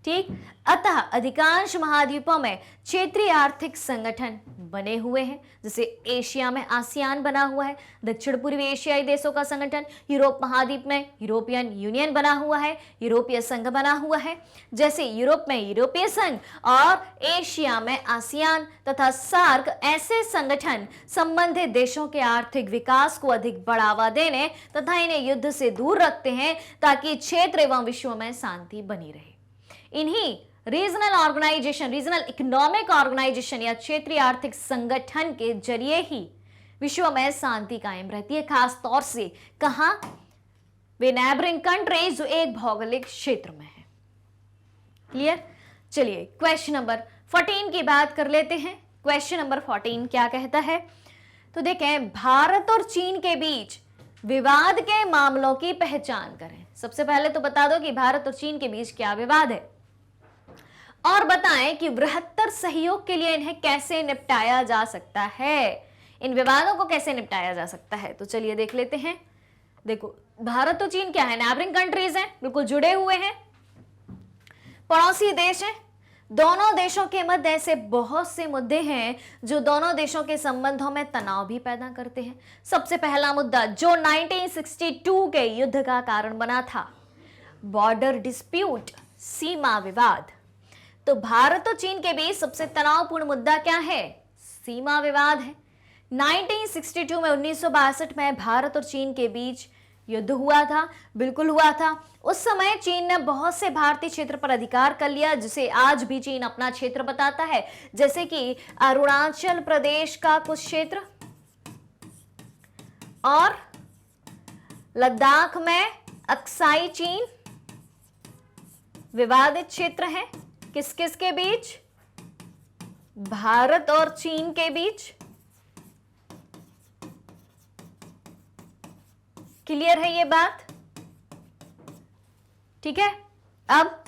ठीक। अतः अधिकांश महाद्वीपों में क्षेत्रीय आर्थिक संगठन बने हुए हैं। जैसे एशिया में आसियान बना हुआ है, दक्षिण पूर्वी एशियाई देशों का संगठन, यूरोप महाद्वीप में यूरोपियन यूनियन बना हुआ है, यूरोपीय संघ बना हुआ है। जैसे यूरोप में यूरोपीय संघ और एशिया में आसियान तथा सार्क, ऐसे संगठन संबंधित देशों के आर्थिक विकास को अधिक बढ़ावा देने तथा इन्हें युद्ध से दूर रखते हैं ताकि क्षेत्र एवं विश्व में शांति बनी रहे। इन्हीं regional organisation, regional economic organisation या क्षेत्रीय आर्थिक संगठन के जरिए ही विश्व में शांति कायम रहती है। खास तौर से कहां? वे नेबरिंग कंट्रीज जो एक भौगोलिक क्षेत्र में है। क्लियर? चलिए क्वेश्चन नंबर 14 की बात कर लेते हैं। क्वेश्चन नंबर 14 क्या कहता है? तो देखें, भारत और चीन के बीच विवाद के मामलों की पहचान करें। सबसे पहले तो बता दो कि भारत और चीन के बीच क्या विवाद है और बताएं कि बृहत्तर सहयोग के लिए इन्हें कैसे निपटाया जा सकता है। इन विवादों को कैसे निपटाया जा सकता है, तो चलिए देख लेते हैं। देखो, भारत और चीन क्या है? नेबरिंग कंट्रीज हैं, बिल्कुल जुड़े हुए हैं, पड़ोसी देश हैं। दोनों देशों के मध्य ऐसे बहुत से मुद्दे हैं जो दोनों देशों के संबंधों में तनाव भी पैदा करते हैं। सबसे पहला मुद्दा जो 1962 के युद्ध का कारण बना था, बॉर्डर डिस्प्यूट, सीमा विवाद। तो भारत और चीन के बीच सबसे तनावपूर्ण मुद्दा क्या है? सीमा विवाद है। 1962 में 1962 में भारत और चीन के बीच युद्ध हुआ था, बिल्कुल हुआ था। उस समय चीन ने बहुत से भारतीय क्षेत्र पर अधिकार कर लिया, जिसे आज भी चीन अपना क्षेत्र बताता है, जैसे कि अरुणाचल प्रदेश का कुछ क्षेत्र और लद्दाख में अक्साई चीन विवादित क्षेत्र है। किस किस के बीच? भारत और चीन के बीच। क्लियर है ये बात? ठीक है। अब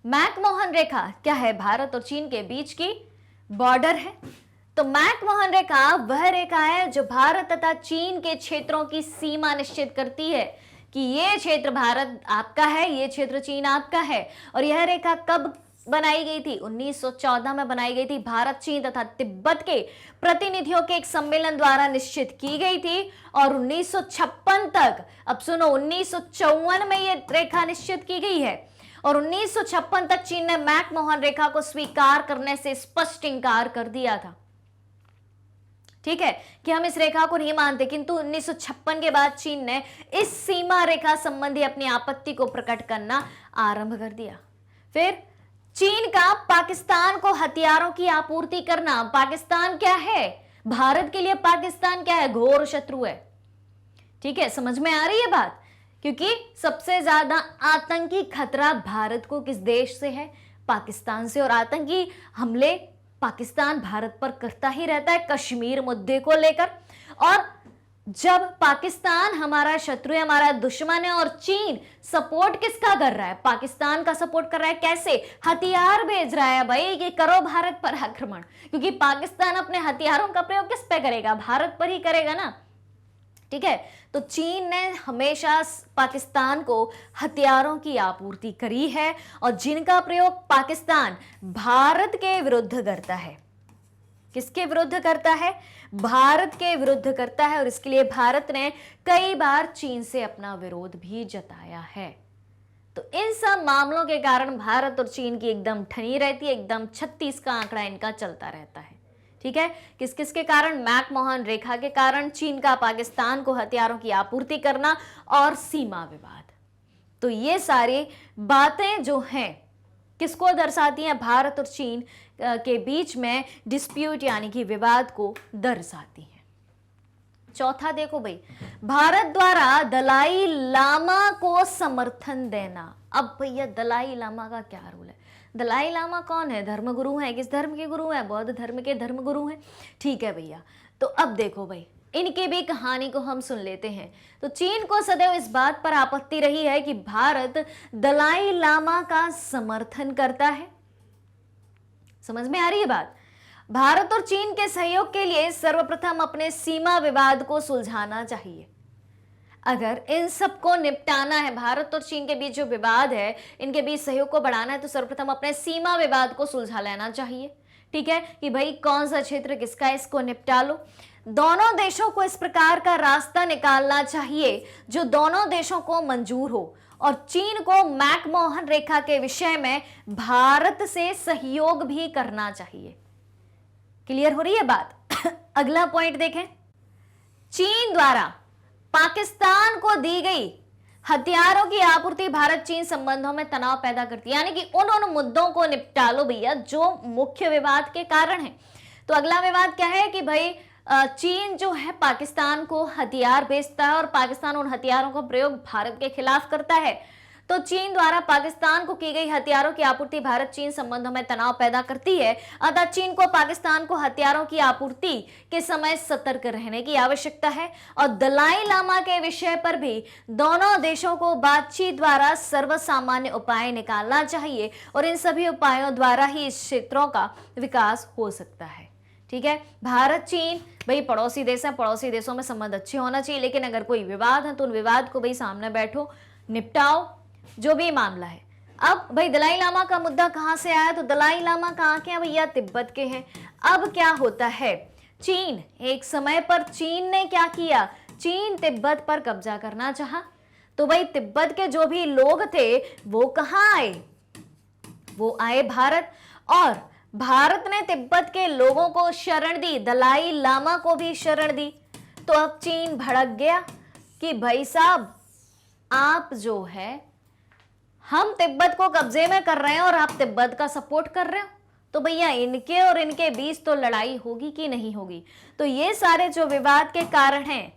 मैकमोहन रेखा क्या है? भारत और चीन के बीच की बॉर्डर है। तो मैकमोहन रेखा वह रेखा है जो भारत तथा चीन के क्षेत्रों की सीमा निश्चित करती है कि ये क्षेत्र भारत आपका है, ये क्षेत्र चीन आपका है। और यह रेखा कब बनाई गई थी? 1914 में बनाई गई थी। भारत, चीन तथा तिब्बत के प्रतिनिधियों के एक सम्मेलन द्वारा निश्चित की गई थी और 1956 तक, अब सुनो, 1954 में यह रेखा निश्चित की गई है और 1956 तक चीन ने मैकमोहन रेखा को स्वीकार करने से स्पष्ट इंकार कर दिया था। ठीक है कि हम इस रेखा को नहीं मानते, किंतु 1956 के बाद चीन ने इस सीमा रेखा संबंधी अपनी आपत्ति को प्रकट करना आरंभ कर दिया। फिर चीन का पाकिस्तान को हथियारों की आपूर्ति करना। पाकिस्तान क्या है? भारत के लिए पाकिस्तान क्या है? घोर शत्रु है। ठीक है, समझ में आ रही है बात? क्योंकि सबसे ज्यादा आतंकी खतरा भारत को किस देश से है? पाकिस्तान से। और आतंकी हमले पाकिस्तान भारत पर करता ही रहता है, कश्मीर मुद्दे को लेकर। और जब पाकिस्तान हमारा शत्रु है, हमारा दुश्मन है, और चीन सपोर्ट किसका कर रहा है? पाकिस्तान का सपोर्ट कर रहा है। कैसे? हथियार भेज रहा है भाई कि करो भारत पर आक्रमण, क्योंकि पाकिस्तान अपने हथियारों का प्रयोग किस पे करेगा? भारत पर ही करेगा ना। ठीक है, तो चीन ने हमेशा पाकिस्तान को हथियारों की आपूर्ति करी है और जिनका प्रयोग पाकिस्तान भारत के विरुद्ध करता है। किसके विरुद्ध करता है? भारत के विरुद्ध करता है। और इसके लिए भारत ने कई बार चीन से अपना विरोध भी जताया है। तो इन सब मामलों के कारण भारत और चीन की एकदम ठनी रहती है, एकदम 36 का आंकड़ा इनका चलता रहता है। ठीक है, किस किस के कारण? मैकमोहन रेखा के कारण, चीन का पाकिस्तान को हथियारों की आपूर्ति करना और सीमा विवाद। तो ये सारी बातें जो हैं किसको दर्शाती हैं? भारत और चीन के बीच में डिस्प्यूट यानी कि विवाद को दर्शाती हैं। चौथा देखो भाई, भारत द्वारा दलाई लामा को समर्थन देना। अब भैया दलाई लामा का क्या रोल है? दलाई लामा कौन है? धर्मगुरु हैं। किस धर्म के गुरु हैं? बौद्ध धर्म के धर्मगुरु हैं। ठीक है भैया, तो अब देखो भाई, इनकी भी कहानी को हम सुन लेते हैं। तो चीन को सदैव इस बात पर आपत्ति रही है कि भारत दलाई लामा का समर्थन करता है। समझ में आ रही है बात? भारत और चीन के सहयोग के लिए सर्वप्रथम अपने सीमा विवाद को सुलझाना चाहिए। अगर इन सबको निपटाना है, भारत और चीन के बीच जो विवाद है, इनके बीच सहयोग को बढ़ाना है, तो सर्वप्रथम अपने सीमा विवाद को सुलझा लेना चाहिए। ठीक है कि भाई कौन सा क्षेत्र किसका है, इसको निपटा लो। दोनों देशों को इस प्रकार का रास्ता निकालना चाहिए जो दोनों देशों को मंजूर हो और चीन को मैकमोहन रेखा के विषय में भारत से सहयोग भी करना चाहिए। क्लियर हो रही है बात? अगला पॉइंट देखें, चीन द्वारा पाकिस्तान को दी गई हथियारों की आपूर्ति भारत चीन संबंधों में तनाव पैदा करती है। यानी कि उन मुद्दों को निपटा लो भैया जो मुख्य विवाद के कारण है। तो अगला विवाद क्या है कि भाई चीन जो है पाकिस्तान को हथियार भेजता है और पाकिस्तान उन हथियारों का प्रयोग भारत के खिलाफ करता है। तो चीन द्वारा पाकिस्तान को की गई हथियारों की आपूर्ति भारत चीन संबंधों में तनाव पैदा करती है। अतः चीन को पाकिस्तान को हथियारों की आपूर्ति के समय सतर्क रहने की आवश्यकता है और दलाई लामा के विषय पर भी दोनों देशों को बातचीत द्वारा सर्वसामान्य उपाय निकालना चाहिए और इन सभी उपायों द्वारा ही इस क्षेत्रों का विकास हो सकता है। ठीक है, भारत चीन भाई पड़ोसी देश है, पड़ोसी देशों में संबंध अच्छे होना चाहिए, लेकिन अगर कोई विवाद है तो उन विवाद को भाई सामने बैठो, निपटाओ जो भी मामला है। अब भाई दलाई लामा का मुद्दा कहां से आया? तो दलाई लामा कहां के हैं भैया? तिब्बत के हैं। अब क्या होता है, चीन एक समय पर चीन ने क्या किया? चीन तिब्बत पर कब्जा करना चाहा। तो भाई तिब्बत के जो भी लोग थे वो कहां आए? वो आए भारत, और भारत ने तिब्बत के लोगों को शरण दी, दलाई लामा को भी शरण दी। तो अब चीन भड़क गया कि भाई साहब आप जो है हम तिब्बत को कब्जे में कर रहे हैं और आप तिब्बत का सपोर्ट कर रहे हो, तो भैया इनके और इनके बीच तो लड़ाई होगी कि नहीं होगी। तो ये सारे जो विवाद के कारण हैं,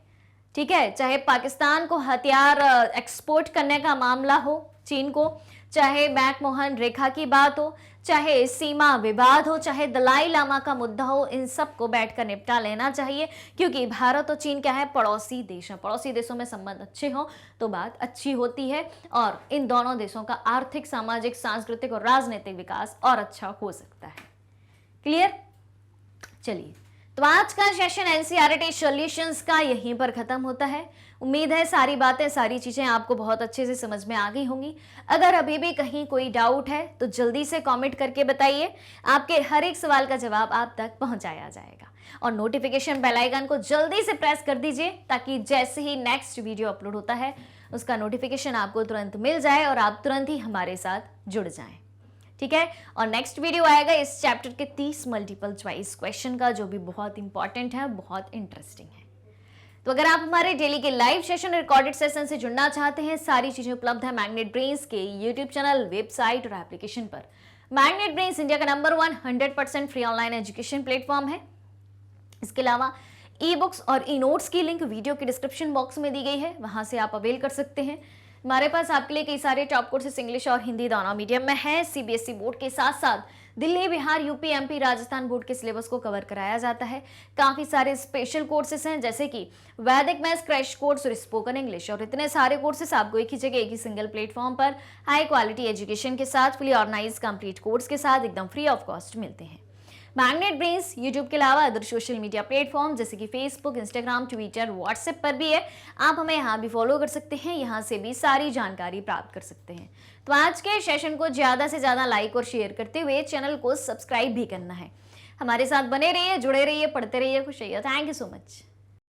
ठीक है, चाहे पाकिस्तान को हथियार एक्सपोर्ट करने का मामला हो चीन को, चाहे मैकमोहन रेखा की बात हो, चाहे सीमा विवाद हो, चाहे दलाई लामा का मुद्दा हो, इन सब को बैठकर निपटा लेना चाहिए, क्योंकि भारत और चीन क्या है, पड़ोसी देश है। पड़ोसी देशों में संबंध अच्छे हो तो बात अच्छी होती है और इन दोनों देशों का आर्थिक, सामाजिक, सांस्कृतिक और राजनीतिक विकास और अच्छा हो सकता है। क्लियर? चलिए, तो आज का सेशन एनसीईआरटी सॉल्यूशंस का यहीं पर खत्म होता है। उम्मीद है सारी बातें, सारी चीजें आपको बहुत अच्छे से समझ में आ गई होंगी। अगर अभी भी कहीं कोई डाउट है तो जल्दी से कमेंट करके बताइए, आपके हर एक सवाल का जवाब आप तक पहुंचाया जाएगा। और नोटिफिकेशन बेल आइकन को जल्दी से प्रेस कर दीजिए ताकि जैसे ही नेक्स्ट वीडियो अपलोड होता है उसका नोटिफिकेशन आपको तुरंत मिल जाए और आप तुरंत ही हमारे साथ जुड़ जाएं। ठीक है, और नेक्स्ट वीडियो आएगा इस चैप्टर के 30 मल्टीपल चॉइस क्वेश्चन का, जो भी बहुत इंपॉर्टेंट है, बहुत इंटरेस्टिंग है। तो अगर आप हमारे डेली के लाइव सेशन, रिकॉर्डेड सेशन से जुड़ना चाहते हैं, सारी चीजें उपलब्ध है मैग्नेट ब्रेन्स के यूट्यूब चैनल, वेबसाइट और एप्लीकेशन पर। मैग्नेट ब्रेन्स इंडिया का number 1 100% free online education platform है। इसके अलावा ई बुक्स और ई नोट्स की लिंक वीडियो के डिस्क्रिप्शन बॉक्स में दी गई है, वहां से आप अवेल कर सकते हैं। हमारे पास आपके लिए कई सारे टॉप कोर्सेस इंग्लिश और हिंदी दोनों मीडियम में है। सीबीएसई बोर्ड के साथ साथ Delhi, Bihar, UP, MP, Rajasthan board के सिलेबस को कवर कराया जाता है। काफी सारे स्पेशल कोर्सेस हैं, जैसे कि वैदिक मैथ्स क्रैश कोर्स और स्पोकन इंग्लिश, और इतने सारे कोर्सेस आपको एक ही जगह, एक ही सिंगल प्लेटफॉर्म पर हाई क्वालिटी एजुकेशन के साथ, फुली ऑर्गेनाइज कंप्लीट कोर्स के साथ एकदम फ्री ऑफ कॉस्ट मिलते हैं। मैग्नेट ब्रेन्स यूट्यूब के अलावा अदर सोशल मीडिया प्लेटफॉर्म जैसे कि फेसबुक, इंस्टाग्राम, ट्विटर, व्हाट्सएप पर भी है। आप हमें यहाँ भी फॉलो कर सकते हैं, यहाँ से भी सारी जानकारी प्राप्त कर सकते हैं। तो आज के सेशन को ज़्यादा से ज़्यादा लाइक और शेयर करते हुए चैनल को सब्सक्राइब भी करना है। हमारे साथ बने रहिए, जुड़े रहिए, पढ़ते रहिए, खुश रहिए। Thank you so much.